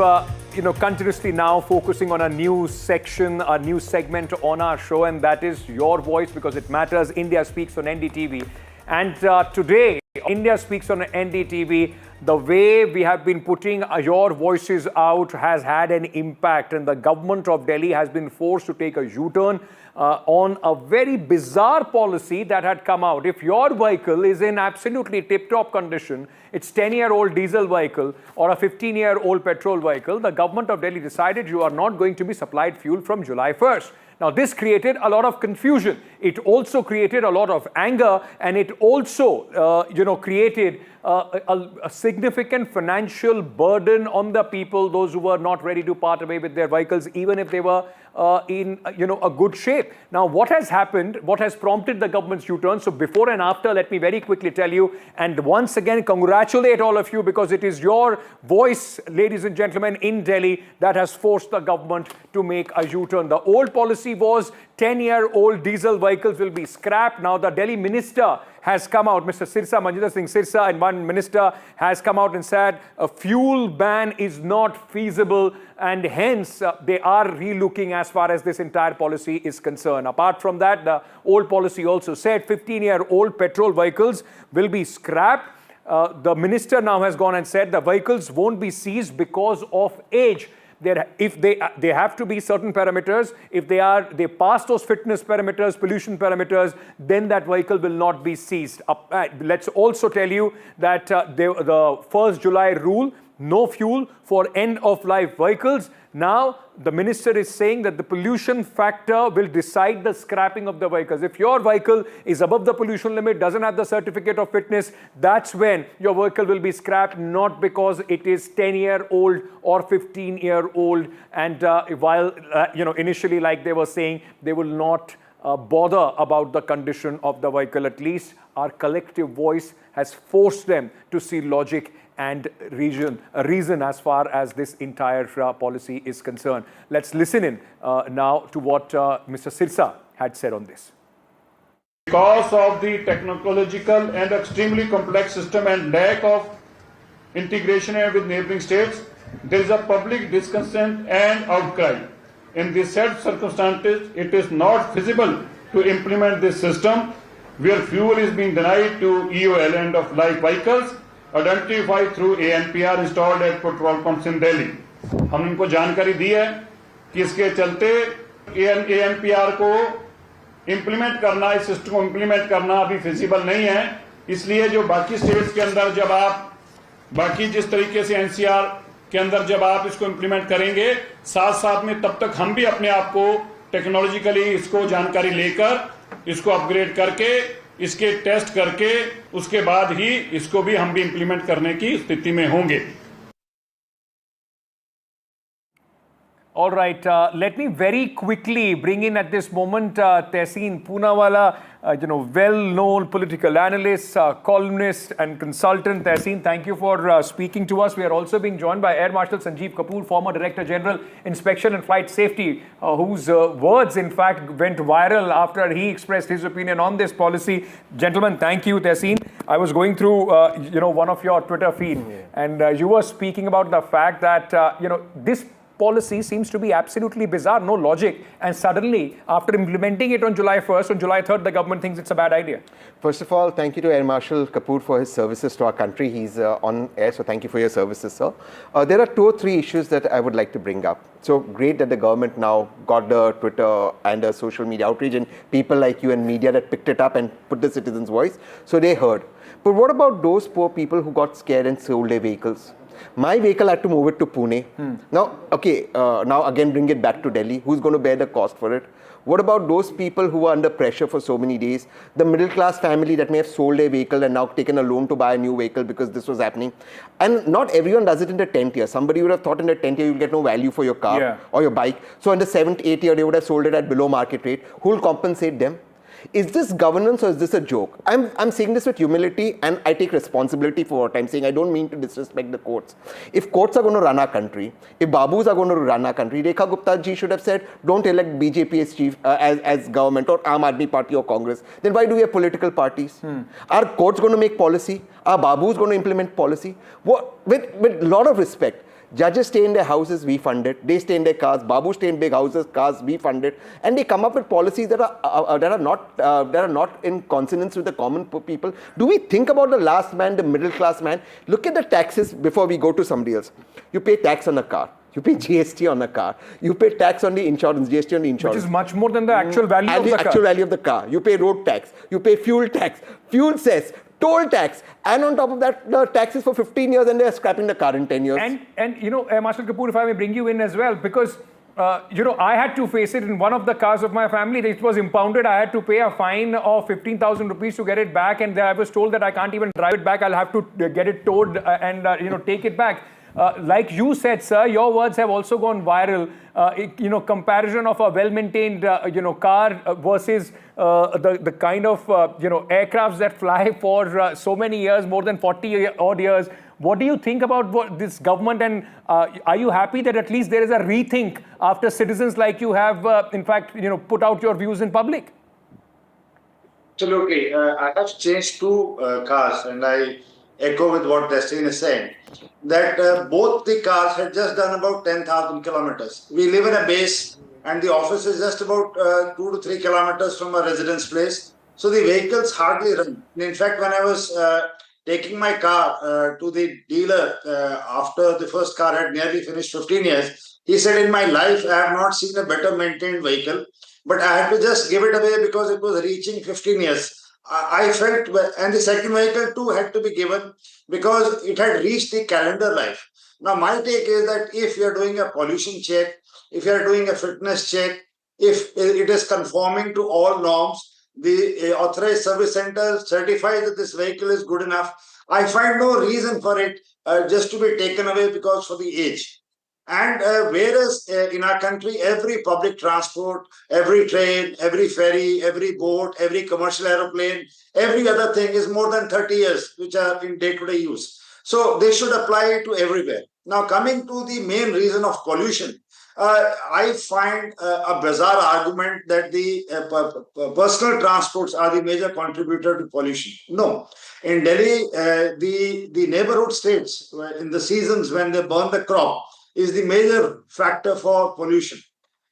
S1: continuously now focusing on a new section, a new segment on our show, and that is your voice, because it matters. India Speaks on NDTV. And today, India Speaks on NDTV, the way we have been putting your voices out has had an impact, and the government of Delhi has been forced to take a U-turn on a very bizarre policy that had come out. If your vehicle is in absolutely tip-top condition, it's 10-year-old diesel vehicle or a 15-year-old petrol vehicle, the government of Delhi decided you are not going to be supplied fuel from July 1st. Now, this created a lot of confusion. It also created a lot of anger, and it also, created a significant financial burden on the people, those who were not ready to part away with their vehicles, even if they were in a good shape. Now, what has happened, what has prompted the government's U-turn? So before and after, let me very quickly tell you, and once again congratulate all of you, because it is your voice, ladies and gentlemen, in Delhi that has forced the government to make a U-turn. The old policy was 10-year-old diesel vehicles will be scrapped. Now the Delhi minister has come out, Mr. Sirsa, Manjinder Singh Sirsa, and one minister has come out and said a fuel ban is not feasible, and hence they are relooking as far as this entire policy is concerned. Apart from that, the old policy also said 15-year-old petrol vehicles will be scrapped. The minister now has gone and said the vehicles won't be seized because of age. If they have to be certain parameters, if they pass those fitness parameters, pollution parameters, then that vehicle will not be seized. Let's also tell you that the 1st July rule, no fuel for end-of-life vehicles. Now, the minister is saying that the pollution factor will decide the scrapping of the vehicles. If your vehicle is above the pollution limit, doesn't have the certificate of fitness, that's when your vehicle will be scrapped, not because it is 10-year-old or 15-year-old. And while, initially, like they were saying, they will not bother about the condition of the vehicle. At least our collective voice has forced them to see logic and reason as far as this entire policy is concerned. Let's listen in now to what Mr. Sirsa had said on this.
S18: Because of the technological and extremely complex system and lack of integration with neighboring states, there is a public discontent and outcry. In these said circumstances, it is not feasible to implement this system where fuel is being denied to EOL end-of-life vehicles identified through ANPR installed at petrol pumps in Delhi. हम इनको जानकारी दी है कि इसके चलते ANPR को implement करना, इस सिस्टम को इम्प्लीमेंट करना अभी फिजिबल नहीं है. इसलिए जो बाकी स्टेट्स के अंदर जब आप बाकी जिस तरीके से NCR के अंदर जब आप इसको इम्प्लीमेंट करेंगे, साथ साथ में तब तक हम भी अपने आप को टेक्नोलॉजिकली इसको जानकारी लेकर इसको अपग्रेड करके इसके टेस्ट करके उसके बाद ही इसको भी हम भी इंप्लीमेंट करने की स्थिति में होंगे.
S1: All right, let me very quickly bring in at this moment Tehseen Poonawala, well-known political analyst, columnist and consultant. Tehseen, thank you for speaking to us. We are also being joined by Air Marshal Sanjeev Kapoor, former Director General, Inspection and Flight Safety, whose words, in fact, went viral after he expressed his opinion on this policy. Gentlemen, thank you, Tehseen. I was going through, one of your Twitter feed, and you were speaking about the fact that, this policy seems to be absolutely bizarre, no logic, and suddenly, after implementing it on July 1st, on July 3rd, the government thinks it's a bad idea.
S19: First of all, thank you to Air Marshal Kapoor for his services to our country. He's on air, so thank you for your services, sir. There are 2 or 3 issues that I would like to bring up. So great that the government now got the Twitter and the social media outrage and people like you and media that picked it up and put the citizens' voice, so they heard. But what about those poor people who got scared and sold their vehicles? My vehicle had to move it to Pune. Now, now again bring it back to Delhi. Who's going to bear the cost for it? What about those people who were under pressure for so many days? The middle class family that may have sold their vehicle and now taken a loan to buy a new vehicle because this was happening. And not everyone does it in the 10th year. Somebody would have thought in the 10th year you'll get no value for your car or your bike. So in the 7th, 8th year they would have sold it at below market rate. Who will compensate them? Is this governance or is this a joke? I'm saying this with humility and I take responsibility for what I'm saying. I don't mean to disrespect the courts. If courts are going to run our country, if Babus are going to run our country, Rekha Gupta ji should have said, don't elect BJP as chief, as government or Aam Aadmi Party or Congress. Then why do we have political parties? Are courts going to make policy? Are Babus going to implement policy? With a lot of respect. Judges stay in their houses, we fund it. They stay in their cars. Babu stay in big houses, cars, we fund it. And they come up with policies that are not in consonance with the common people. Do we think about the last man, the middle class man? Look at the taxes before we go to somebody else. You pay tax on a car. You pay GST on a car. You pay tax on the insurance, GST on the insurance.
S1: Which is much more than the actual value of the car.
S19: Actual value of the car. You pay road tax. You pay fuel tax. Fuel cess. Toll tax, and on top of that, the taxes for 15 years, and they are scrapping the car in 10 years.
S1: And Marshal Kapoor, if I may bring you in as well, because I had to face it in one of the cars of my family. It was impounded. I had to pay a fine of 15,000 rupees to get it back, and I was told that I can't even drive it back. I'll have to get it towed and take it back. Like you said, sir, your words have also gone viral. Comparison of a well-maintained car versus the kind of aircrafts that fly for so many years, more than 40 odd years. What do you think about this government, and are you happy that at least there is a rethink after citizens like you have, in fact, put out your views in public?
S20: Absolutely. I have changed two cars, and I echo with what Destiny is saying, that both the cars had just done about 10,000 kilometers. We live in a base, and the office is just about 2 to 3 kilometers from a residence place. So the vehicles hardly run. In fact, when I was taking my car to the dealer after the first car had nearly finished 15 years, he said, in my life, I have not seen a better maintained vehicle, but I had to just give it away because it was reaching 15 years. I felt, and the second vehicle too had to be given because it had reached the calendar life. Now, my take is that if you are doing a pollution check, if you are doing a fitness check, if it is conforming to all norms, the authorized service center certifies that this vehicle is good enough, I find no reason for it just to be taken away because for the age. And whereas in our country, every public transport, every train, every ferry, every boat, every commercial aeroplane, every other thing is more than 30 years, which are in day-to-day use. So they should apply it to everywhere. Now, coming to the main reason of pollution, I find a bizarre argument that the personal transports are the major contributor to pollution. No. In Delhi, the neighborhood states, in the seasons when they burn the crop, is the major factor for pollution.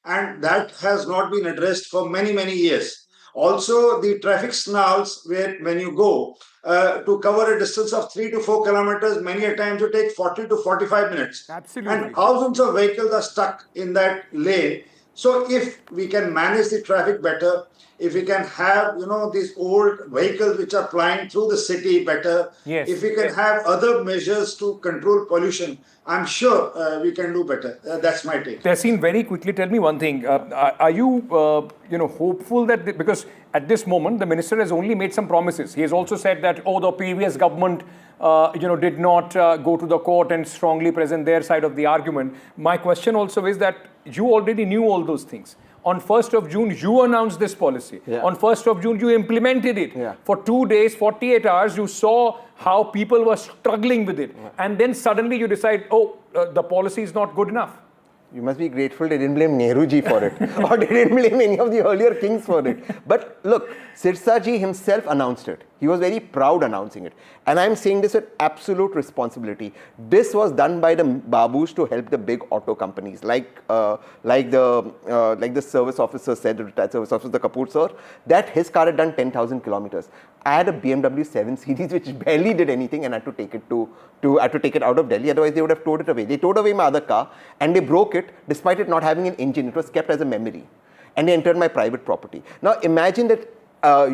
S20: And that has not been addressed for many, many years. Also, the traffic signals, where when you go to cover a distance of 3 to 4 kilometers, many a times you take 40 to 45 minutes.
S1: Absolutely.
S20: And thousands of vehicles are stuck in that lane. So if we can manage the traffic better, if we can have, these old vehicles which are flying through the city better,
S1: yes,
S20: if we can have other measures to control pollution, I'm sure we can do better. That's my take.
S1: Tehseen, very quickly, tell me one thing. Are you, hopeful that, because at this moment, the minister has only made some promises. He has also said that, the previous government, did not go to the court and strongly present their side of the argument. My question also is that you already knew all those things. On 1st of June, you announced this policy. Yeah. On 1st of June, you implemented it. Yeah. For 2 days, 48 hours, you saw how people were struggling with it. Yeah. And then suddenly you decide, the policy is not good enough.
S19: You must be grateful they didn't blame Nehruji for it or they didn't blame any of the earlier kings for it. But look, Sirsaji himself announced it. He was very proud announcing it. And I'm saying this with absolute responsibility. This was done by the Babus to help the big auto companies, like the service officer said, the retired service officer, the Kapoor sir, that his car had done 10,000 kilometers. I had a BMW 7 Series which barely did anything, and I had to take it out of Delhi. Otherwise, they would have towed it away. They towed away my other car and they broke it, despite it not having an engine. It was kept as a memory, and they entered my private property. Now, imagine that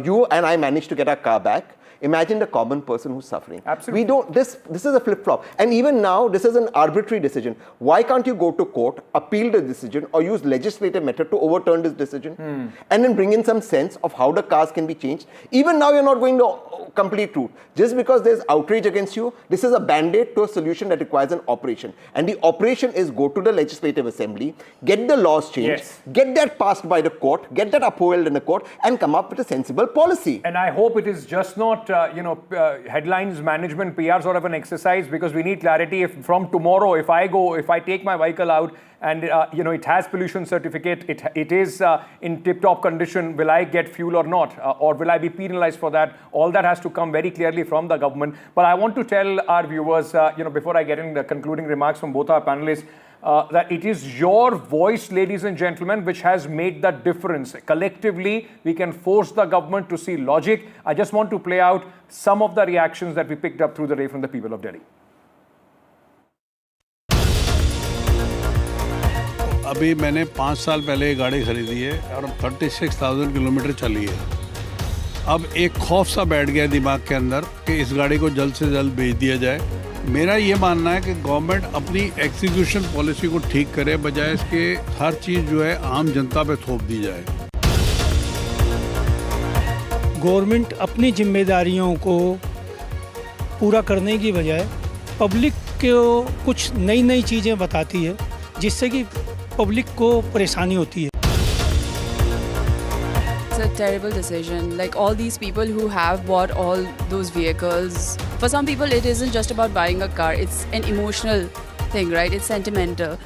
S19: you and I managed to get our car back. Imagine the common person who's suffering.
S1: Absolutely.
S19: This is a flip-flop. And even now, this is an arbitrary decision. Why can't you go to court, appeal the decision, or use legislative method to overturn this decision? And then bring in some sense of how the cars can be changed? Even now, you're not going to complete route. Just because there's outrage against you, this is a band-aid to a solution that requires an operation. And the operation is go to the Legislative Assembly, get the laws changed, get that passed by the court, get that upheld in the court, and come up with a sensible policy.
S1: And I hope it is just not headlines, management, PR sort of an exercise, because we need clarity. If from tomorrow, if I take my vehicle out and it has pollution certificate, it is in tip-top condition, will I get fuel or not, or will I be penalized for that? All that has to come very clearly from the government. But I want to tell our viewers, before I get in the concluding remarks from both our panelists, that it is your voice, ladies and gentlemen, which has made the difference. Collectively, we can force the government to see logic. I just want to play out some of the reactions that we picked up through the day from the people of Delhi.
S21: अभी मैंने 5 साल पहले एक गाड़ी खरीदी है और 36,000 kilometre चली है. अब एक खौफ सा बैठ गया दिमाग के अंदर कि इस गाड़ी को जल्द से जल्द बेच दिया जाए. मेरा ये मानना है कि गवर्नमेंट अपनी एग्जीक्यूशन पॉलिसी को ठीक करे, बजाय इसके हर चीज़ जो है आम जनता पे थोप दी जाए।
S2: गवर्नमेंट अपनी जिम्मेदारियों को पूरा करने की बजाय पब्लिक को कुछ नई नई चीज़ें बताती है, जिससे कि पब्लिक को परेशानी होती है।
S22: It's a terrible decision. Like all these people who have bought all those vehicles, for some people it isn't just about buying a car, it's an emotional thing, right? It's sentimental.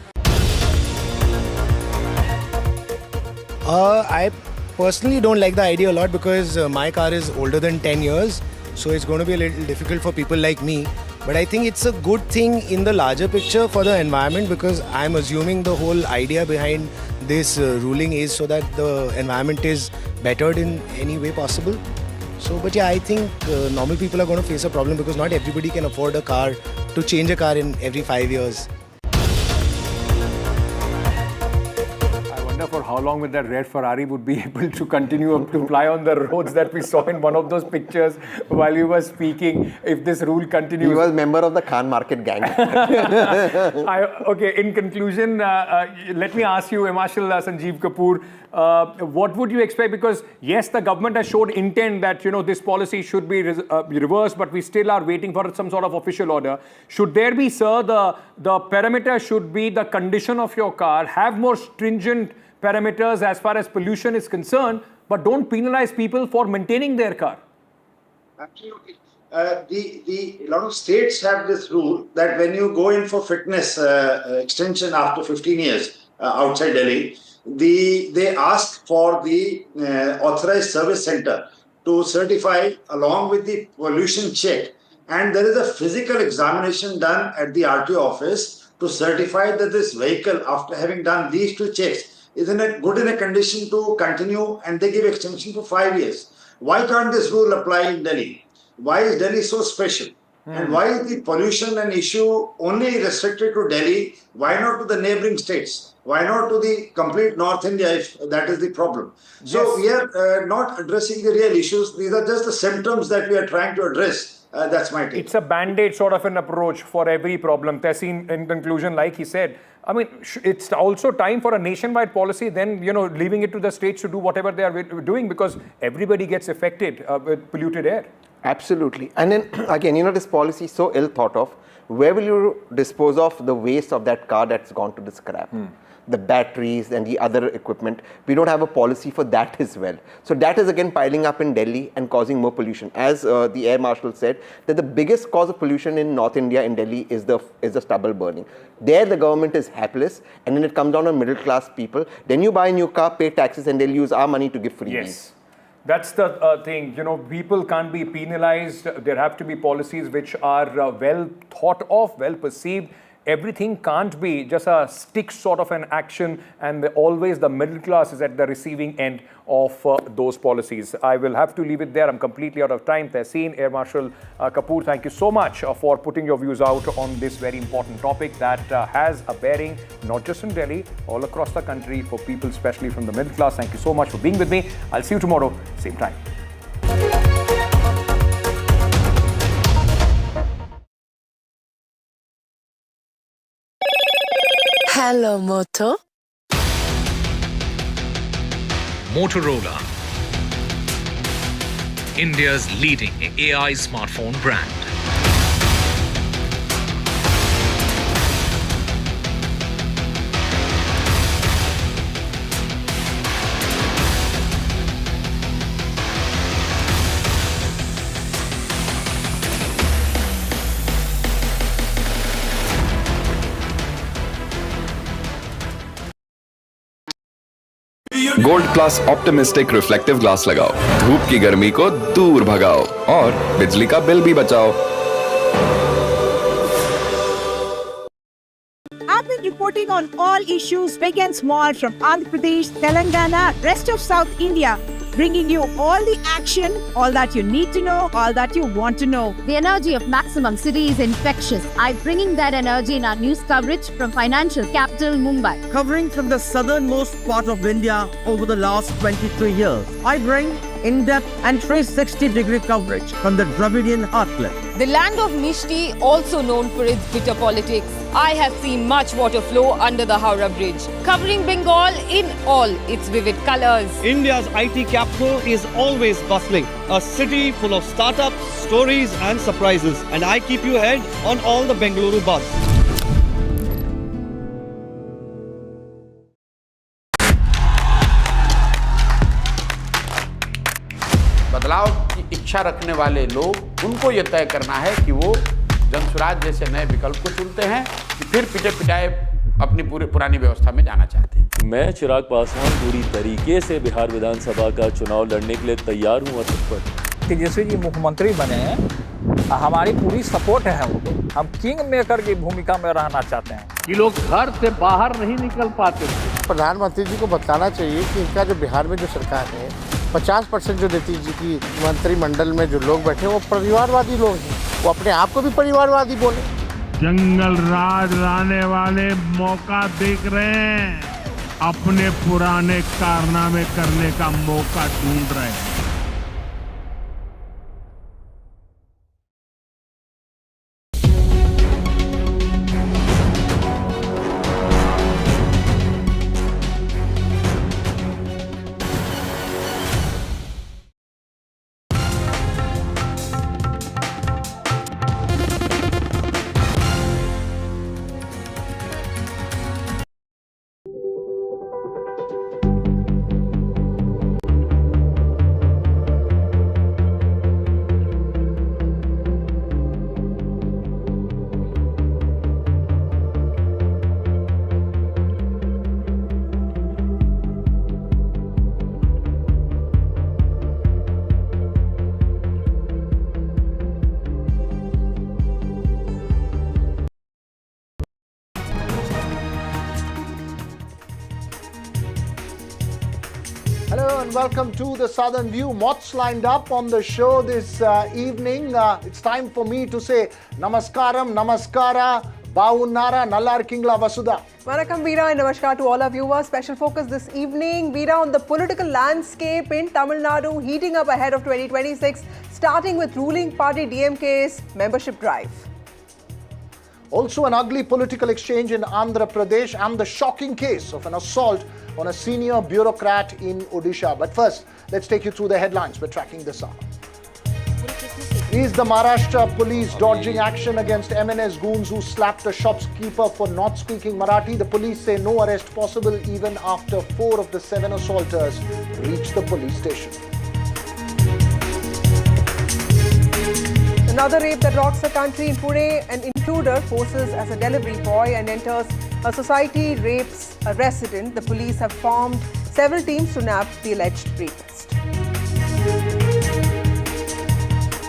S23: I personally don't like the idea a lot because my car is older than 10 years, so it's going to be a little difficult for people like me. But I think it's a good thing in the larger picture for the environment, because I'm assuming the whole idea behind this ruling is so that the environment is bettered in any way possible. So, but yeah, I think normal people are going to face a problem because not everybody can afford a car, to change a car in every 5 years.
S1: I wonder for how long with that red Ferrari would be able to continue to fly on the roads that we saw in one of those pictures while you were speaking, if this rule continues.
S19: He was member of the Khan Market gang.
S1: Okay, in conclusion, let me ask you, Marshal Sanjeev Kapoor, what would you expect? Because yes, the government has showed intent that, you know, this policy should be reversed, but we still are waiting for some sort of official order. Should there be, sir, the parameter should be the condition of your car, have more stringent parameters as far as pollution is concerned, but don't penalize people for maintaining their car.
S20: Absolutely. A lot of states have this rule that when you go in for fitness extension after 15 years outside Delhi, they ask for the authorized service center to certify along with the pollution check, and there is a physical examination done at the RTO office to certify that this vehicle, after having done these two checks, is good in a condition to continue, and they give extension for 5 years. Why can't this rule apply in Delhi? Why is Delhi so special? And why is the pollution an issue only restricted to Delhi? Why not to the neighboring states? Why not to the complete North India if that is the problem? So we are not addressing the real issues. These are just the symptoms that we are trying to address. That's my take.
S1: It's a band-aid sort of an approach for every problem. Tehseen, in conclusion, like he said, I mean, it's also time for a nationwide policy, then, you know, leaving it to the states to do whatever they are doing, because everybody gets affected with polluted air.
S19: Absolutely. And then again, you know, this policy is so ill thought of. Where will you dispose of the waste of that car that's gone to the scrap? The batteries and the other equipment. We don't have a policy for that as well. So that is again piling up in Delhi and causing more pollution. As the Air Marshal said, that the biggest cause of pollution in North India, in Delhi, is the stubble burning. There the government is hapless, and then it comes down on middle class people. Then you buy a new car, pay taxes, and they'll use our money to give freebies.
S1: Yes. That's the thing, you know, people can't be penalized. There have to be policies which are well thought of, well perceived. Everything can't be just a stick sort of an action, and always the middle class is at the receiving end of those policies. I will have to leave it there. I'm completely out of time. Tehseen, Air Marshal Kapoor, thank you so much for putting your views out on this very important topic that has a bearing not just in Delhi, all across the country for people, especially from the middle class. Thank you so much for being with me. I'll see you tomorrow, same time.
S24: Hello, Moto.
S25: Motorola, India's leading AI smartphone brand.
S10: Gold plus optimistic reflective glass लगाओ, धूप की गर्मी को दूर भगाओ और बिजली का बिल भी बचाओ।
S26: I've been reporting on all issues big and small from Andhra Pradesh, Telangana, rest of South India, bringing you all the action, all that you need to know, all that you want to know.
S27: The energy of maximum city is infectious. I'm bringing that energy in our news coverage from financial capital Mumbai.
S28: Covering from the southernmost part of India over the last 23 years. I bring
S3: in-depth and 360-degree coverage from the Dravidian heartland.
S4: The land of Mishti, also known for its bitter politics. I have seen much water flow under the Howrah Bridge, covering Bengal in all its vivid colors.
S5: India's IT capital is always bustling, a city full of startups, stories and surprises. And I keep you ahead on all the Bengaluru buzz.
S6: बदलाव की इच्छा रखने वाले लोग, उनको ये तय करना है कि वो जनसुराज जैसे नए विकल्प को चुनते हैं कि फिर पिटे पिटाए अपनी पूरी पुरानी व्यवस्था में जाना चाहते हैं।
S7: मैं चिराग पासवान पूरी तरीके से बिहार विधानसभा का चुनाव लड़ने के लिए तैयार हूँ और तत्पर।
S9: कि जैसे जी मुख्यमंत्री बने हैं, हमारी पूरी सपोर्ट है उनको। हम किंग मेकर की भूमिका में रहना चाहते हैं।
S6: कि लोग घर से बाहर नहीं निकल पाते थे।
S12: प्रधानमंत्री जी को बताना चाहिए कि इनका जो बिहार में जो सरकार है, 50% जो नीतीश जी की मंत्रिमंडल में जो लोग बैठे हैं वो परिवारवादी लोग हैं। वो अपने आप को भी परिवारवादी बोले।
S18: जंगल राज लाने वाले मौका देख रहे हैं, अपने पुराने कारनामे करने का मौका ढूंढ रहे हैं।
S28: Hello and welcome to the Southern View. What's lined up on the show this evening? It's time for me to say Namaskaram, Namaskara, Baunara, Nallar Kingla Vasudha.
S29: Vanakkam Veera and Namaskar to all our viewers. Special focus this evening, Veera, on the political landscape in Tamil Nadu heating up ahead of 2026, starting with ruling party DMK's membership drive.
S28: Also an ugly political exchange in Andhra Pradesh and the shocking case of an assault on a senior bureaucrat in Odisha. But first, let's take you through the headlines we're tracking this hour. Is the Maharashtra police dodging action against MNS Goons who slapped a shopkeeper for not speaking Marathi? The police say no arrest possible even after 4 of the 7 assaulters reached the police station.
S29: Another rape that rocks the country in Pune. An intruder poses as a delivery boy and enters a society, rapes a resident. The police have formed several teams to nab the alleged rapist.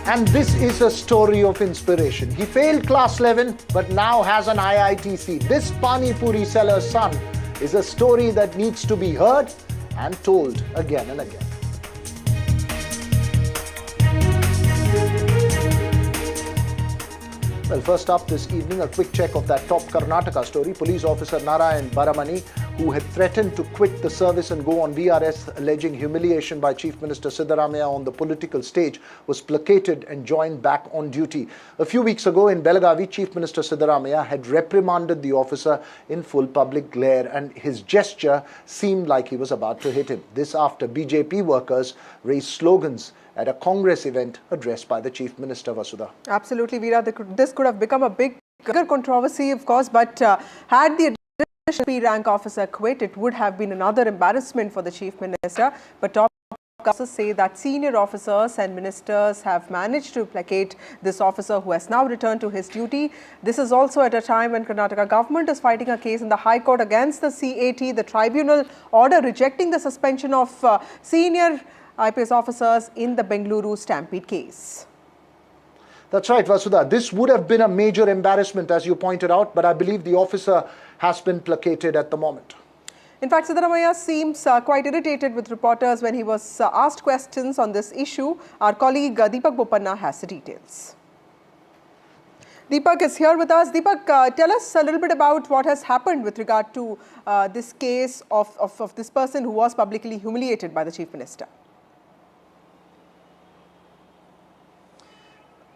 S28: And this is a story of inspiration. He failed class 11 but now has an IIT seat. This Pani Puri seller's son is a story that needs to be heard and told again and again. Well, first up this evening, a quick check of that top Karnataka story. Police officer Narayan Baramani, who had threatened to quit the service and go on VRS alleging humiliation by Chief Minister Siddaramaiah on the political stage, was placated and joined back on duty. A few weeks ago in Belagavi, Chief Minister Siddaramaiah had reprimanded the officer in full public glare, and his gesture seemed like he was about to hit him. This after BJP workers raised slogans at a Congress event addressed by the Chief Minister, Vasudha.
S29: Absolutely, Veera. This could have become a bigger controversy, of course, but had the additional P rank officer quit, it would have been another embarrassment for the Chief Minister. But top officers say that senior officers and ministers have managed to placate this officer, who has now returned to his duty. This is also at a time when Karnataka government is fighting a case in the High Court against the CAT, the tribunal order rejecting the suspension of senior IPS officers in the Bengaluru stampede case.
S28: That's right, Vasudha. This would have been a major embarrassment, as you pointed out, but I believe the officer has been placated at the moment.
S29: In fact, Siddaramaiah seems quite irritated with reporters when he was asked questions on this issue. Our colleague Deepak Bopanna has the details. Deepak is here with us. Deepak, tell us a little bit about what has happened with regard to this case of this person who was publicly humiliated by the Chief Minister.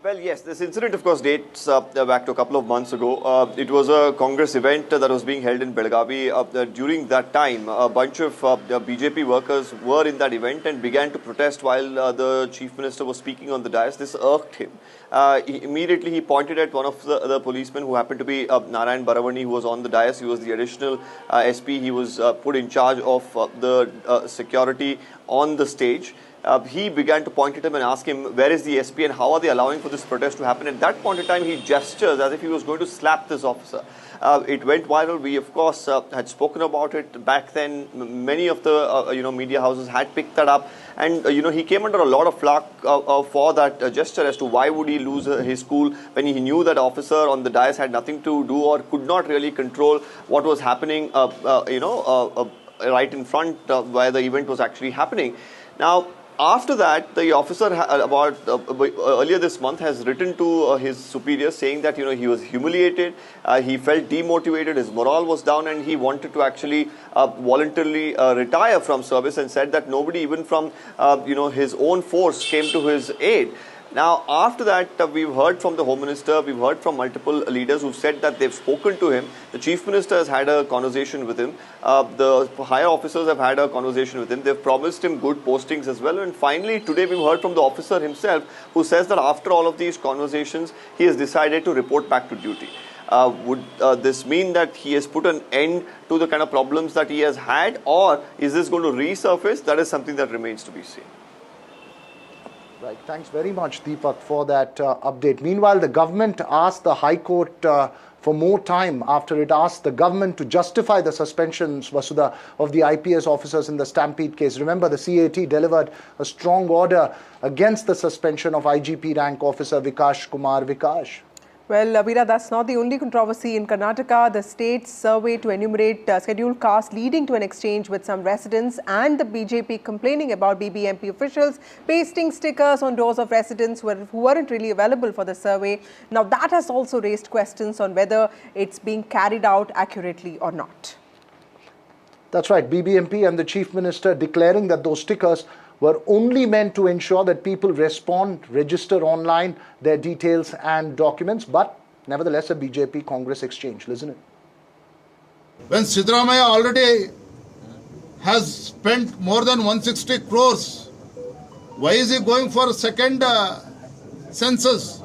S2: Well, yes, this incident, of course, dates back to a couple of months ago. It was a Congress event that was being held in Belgavi. During that time, a bunch of BJP workers were in that event and began to protest while the Chief Minister was speaking on the dais. This irked him. Immediately, he pointed at one of the policemen who happened to be Narayan Baravani, who was on the dais. He was the additional SP. He was put in charge of the security on the stage. He began to point at him and ask him, where is the SP and how are they allowing for this protest to happen? At that point in time, he gestures as if he was going to slap this officer. It went viral. We, of course, had spoken about it back then. Many of the media houses had picked that up. And, he came under a lot of flack for that gesture as to why would he lose his cool when he knew that officer on the dais had nothing to do or could not really control what was happening, right in front where the event was actually happening. Now, after that, the officer earlier this month has written to his superiors saying that he was humiliated, he felt demotivated, his morale was down, and he wanted to actually voluntarily retire from service, and said that nobody even from his own force came to his aid. Now, after that, we've heard from the Home Minister, we've heard from multiple leaders who've said that they've spoken to him. The Chief Minister has had a conversation with him. The higher officers have had a conversation with him. They've promised him good postings as well. And finally, today we've heard from the officer himself, who says that after all of these conversations, he has decided to report back to duty. Would this mean that he has put an end to the kind of problems that he has had, or is this going to resurface? That is something that remains to be seen.
S28: Right. Thanks very much, Deepak, for that update. Meanwhile, the government asked the High Court for more time after it asked the government to justify the suspensions, Vasudha, of the IPS officers in the Stampede case. Remember, the CAT delivered a strong order against the suspension of IGP rank officer Vikash Kumar Vikash.
S29: Well, Veera, that's not the only controversy in Karnataka. The state's survey to enumerate scheduled castes leading to an exchange with some residents, and the BJP complaining about BBMP officials pasting stickers on doors of residents who weren't really available for the survey. Now, that has also raised questions on whether it's being carried out accurately or not.
S28: That's right. BBMP and the Chief Minister declaring that those stickers were only meant to ensure that people respond, register online their details and documents, but nevertheless a BJP Congress exchange. Listen in.
S8: When Siddaramaiah already has spent more than 160 crores, why is he going for a second census?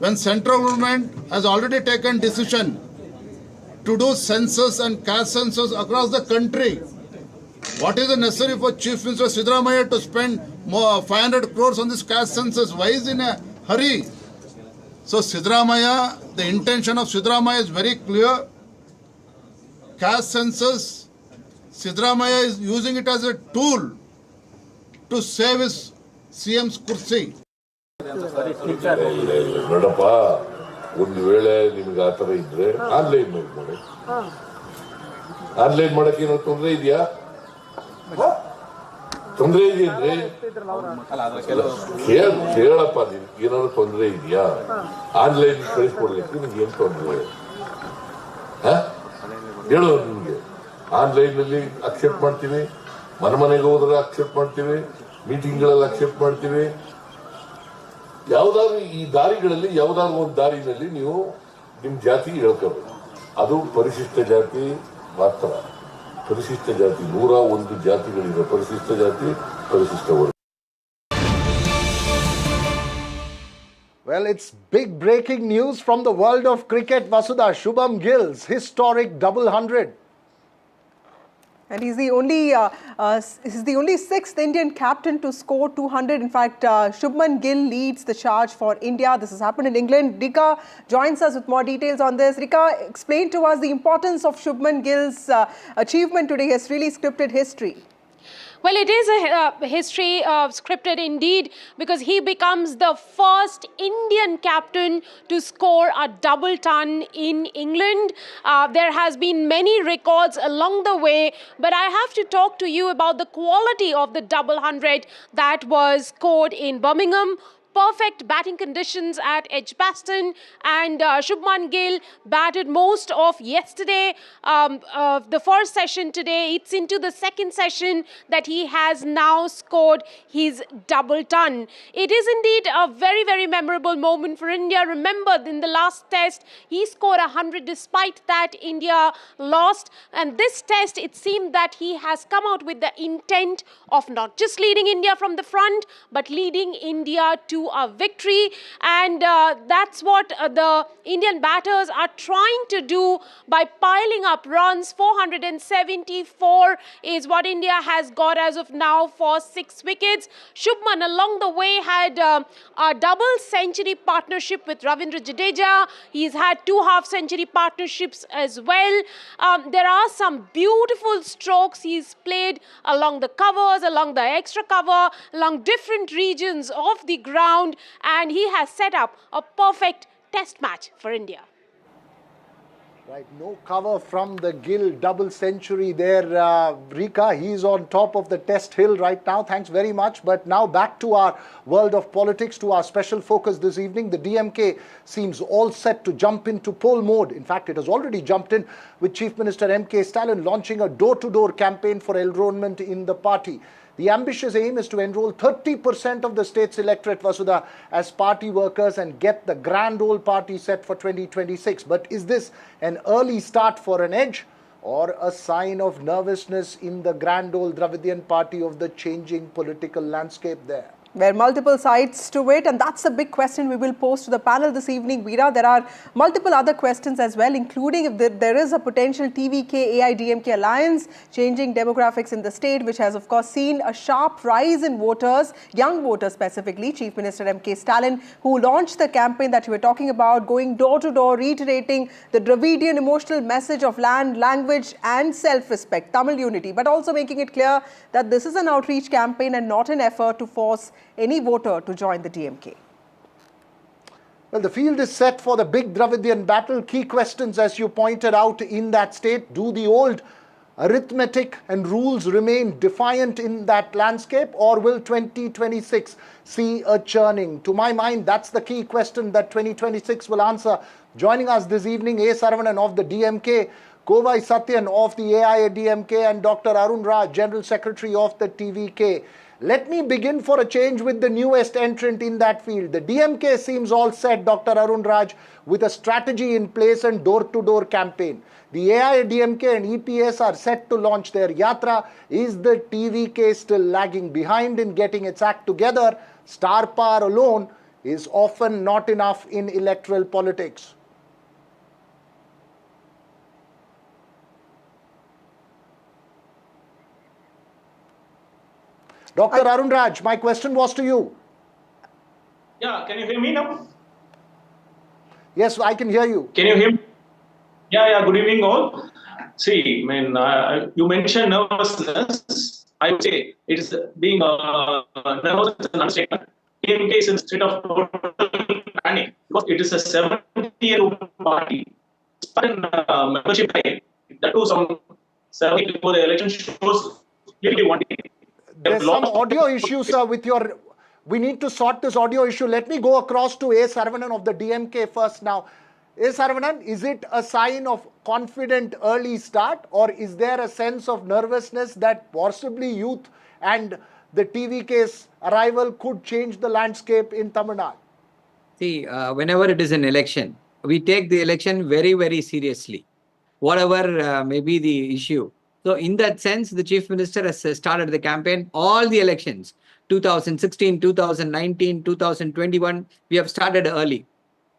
S8: When central government has already taken decision to do census and caste census across the country, what is necessary for Chief Minister Siddaramaiah to spend more 500 crores on this caste census? Why is he in a hurry? So Siddaramaiah, the intention of Siddaramaiah is very clear. Caste census, Siddaramaiah is using it as a tool to save his CM's kursi.
S11: ನೋಡಪ್ಪ ಒಂದು ವೇಳೆ ನಿಮಗೆ ಆ ಥರ ಇದ್ರೆ online ಮಾಡಿ online ಮಾಡಕ್ಕೆ ಏನೋ ತೊಂದರೆ ಇದೆಯಾ ತೊಂದರೆ ಇದೆಯಂದ್ರೆ ಕೇಳಪ್ಪ ನಿಮ್ಗೆ ಏನಾದ್ರು ತೊಂದರೆ ಇದೆಯಾ ಆನ್ಲೈನ್ ಕಳಿಸ್ಕೊಡ್ಲಿಕ್ಕೆ ನಿಮ್ಗೆ ಏನ್ ತೊಂದರೆ ಹೇಳು ನಿಮ್ಗೆ ಆನ್ಲೈನ್ ನಲ್ಲಿ ಅಕ್ಸೆಪ್ಟ್ ಮಾಡ್ತೀವಿ ಮನೆಗೆ ಹೋದ್ರೆ ಅಕ್ಸೆಪ್ಟ್ ಮಾಡ್ತೀವಿ ಮೀಟಿಂಗ್ಗಳಲ್ಲಿ ಅಕ್ಸೆಪ್ಟ್ ಮಾಡ್ತೀವಿ ಯಾವ್ದಾದ್ರು ಈ ದಾರಿಗಳಲ್ಲಿ ಯಾವ್ದಾದ್ರು ಒಂದು ದಾರಿನಲ್ಲಿ ನೀವು ನಿಮ್ ಜಾತಿ ಹೇಳ್ಕೋಬೇಕು ಅದು ಪರಿಶಿಷ್ಟ ಜಾತಿ ಮಾತ್ರ ಪರಿಶಿಷ್ಟ ಜಾತಿ 101 ಜಾತಿಗಳಿವೆ ಪರಿಶಿಷ್ಟ ಜಾತಿ ಪರಿಶಿಷ್ಟ ವರ್ಗ.
S28: Well, it's big breaking news from the world of cricket, Vasudha. Shubham Gill's historic double 100.
S29: And he's the only sixth Indian captain to score 200. In fact, Shubman Gill leads the charge for India. This has happened in England. Rika joins us with more details on this. Rika, explain to us the importance of Shubman Gill's achievement today. He has really scripted history.
S13: Well, it is a history scripted indeed, because he becomes the first Indian captain to score a double ton in England. There has been many records along the way, but I have to talk to you about the quality of the double 100 that was scored in Birmingham. perfect batting conditions at Edgbaston, and Shubman Gill batted most of yesterday, the first session today. It's into the second session that he has now scored his double ton. It is indeed a very, very memorable moment for India. Remember, in the last test, he scored 100. Despite that, India lost. And this test, it seemed that he has come out with the intent of not just leading India from the front, but leading India to a victory. And that's what the Indian batters are trying to do by piling up runs. 474 is what India has got as of now for 6 wickets. Shubman along the way had a double century partnership with Ravindra Jadeja. He's had 2 half-century partnerships as well. There are some beautiful strokes he's played along the covers, along the extra cover, along different regions of the ground, and he has set up a perfect test match for India.
S28: Right, no cover from the Gill double century there, Rika. He's on top of the test hill right now. Thanks very much. But now back to our world of politics, to our special focus this evening. The DMK seems all set to jump into poll mode. In fact, it has already jumped in, with Chief Minister M.K. Stalin launching a door-to-door campaign for enrollment in the party. The ambitious aim is to enroll 30% of the state's electorate, Vasudha, as party workers and get the grand old party set for 2026. But is this an early start for an edge, or a sign of nervousness in the grand old Dravidian party of the changing political landscape there?
S29: There are multiple sides to it, and that's a big question we will pose to the panel this evening, Veera. There are multiple other questions as well, including if there is a potential TVK-AIDMK alliance, changing demographics in the state, which has, of course, seen a sharp rise in voters, young voters specifically. Chief Minister M.K. Stalin, who launched the campaign that you were talking about, going door-to-door, reiterating the Dravidian emotional message of land, language, and self-respect, Tamil unity, but also making it clear that this is an outreach campaign and not an effort to force any voter to join the DMK.
S28: Well, the field is set for the big Dravidian battle. Key questions, as you pointed out, in that state. Do the old arithmetic and rules remain defiant in that landscape, or will 2026 see a churning? To my mind, that's the key question that 2026 will answer. Joining us this evening, A. Saravanan of the DMK, Kovai Satyan of the AIADMK, and Dr. Arun Raj, General Secretary of the TVK. Let me begin for a change with the newest entrant in that field. The DMK seems all set, Dr. Arun Raj, with a strategy in place and door-to-door campaign. The AIADMK and EPS are set to launch their Yatra. Is the TVK still lagging behind in getting its act together? Star power alone is often not enough in electoral politics. Dr. Arun Raj, my question was to you.
S14: Yeah, can you hear me now?
S28: Yes, I can hear you.
S14: Can you hear me? Yeah, good evening all. See, you mentioned nervousness. I would say it is being nervous and understatement. In case in state of total panic, because it is a 70-year-old party. Membership rate, that too some 70 before the election shows clearly one day.
S28: There's some audio issues with your... We need to sort this audio issue. Let me go across to A. Saravanan of the DMK first now. A. Saravanan, is it a sign of confident early start, or is there a sense of nervousness that possibly youth and the TVK's arrival could change the landscape in Tamil Nadu?
S15: See, whenever it is an election, we take the election very, very seriously, whatever may be the issue. So in that sense, the Chief Minister has started the campaign. All the elections, 2016, 2019, 2021, we have started early,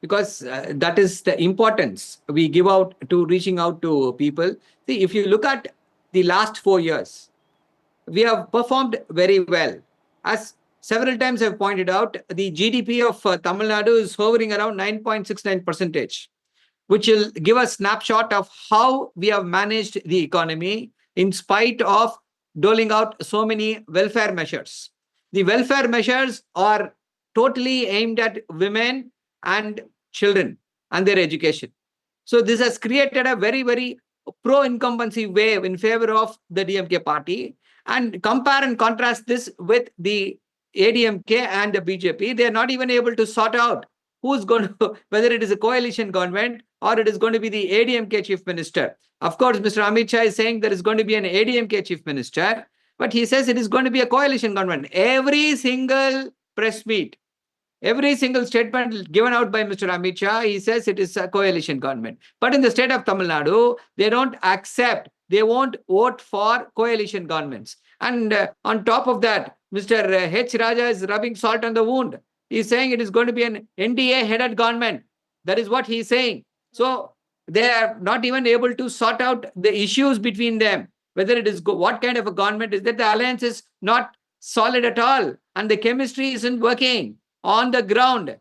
S15: because that is the importance we give out to reaching out to people. See, if you look at the last 4 years, we have performed very well. As several times I've pointed out, the GDP of Tamil Nadu is hovering around 9.69%, which will give a snapshot of how we have managed the economy in spite of doling out so many welfare measures. The welfare measures are totally aimed at women and children and their education. So this has created a very, very pro-incumbency wave in favor of the DMK party. And compare and contrast this with the ADMK and the BJP, they are not even able to sort out who's going to, whether it is a coalition government or it is going to be the ADMK chief minister. Of course, Mr. Amit Shah is saying there is going to be an ADMK chief minister, but he says it is going to be a coalition government. Every single press meet, every single statement given out by Mr. Amit Shah, he says it is a coalition government. But in the state of Tamil Nadu, they don't accept, they won't vote for coalition governments. And on top of that, Mr. H. Raja is rubbing salt on the wound. He's saying it is going to be an NDA-headed government. That is what he's saying. So they are not even able to sort out the issues between them, whether it is what kind of a government is that. The alliance is not solid at all, and the chemistry isn't working on the ground.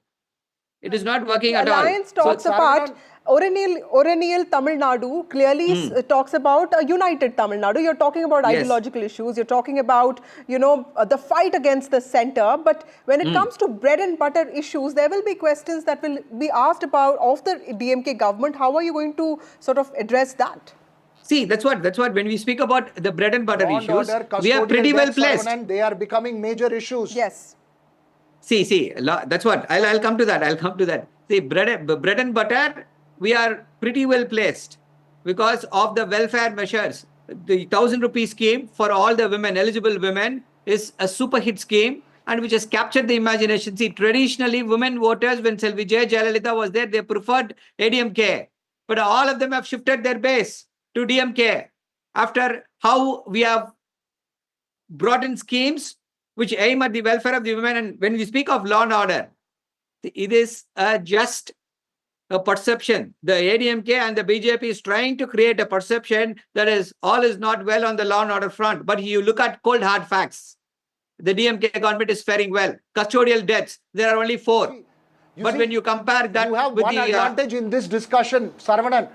S15: It is not working at all.
S29: Alliance talks about Orennial Tamil Nadu clearly talks about a united Tamil Nadu. You're talking about ideological issues. You're talking about, the fight against the center. But when it comes to bread and butter issues, there will be questions that will be asked about of the DMK government. How are you going to sort of address that?
S15: See, that's what when we speak about the bread and butter issues, we are pretty well placed.
S28: They are becoming major issues.
S29: Yes.
S15: See, that's what I'll come to that. See, bread and butter, we are pretty well placed because of the welfare measures. The 1,000 rupee scheme for all the women, eligible women, is a super hit scheme and which has captured the imagination. See, traditionally, women voters, when Selvi Jayalalitha was there, they preferred ADMK. But all of them have shifted their base to DMK after how we have brought in schemes which aim at the welfare of the women. And when we speak of law and order, it is just a perception. The ADMK and the BJP is trying to create a perception that all is not well on the law and order front. But you look at cold hard facts. The DMK government is faring well. Custodial deaths, there are only 4. But when you compare that
S28: you have
S15: with
S28: one advantage in this discussion, Saravanan.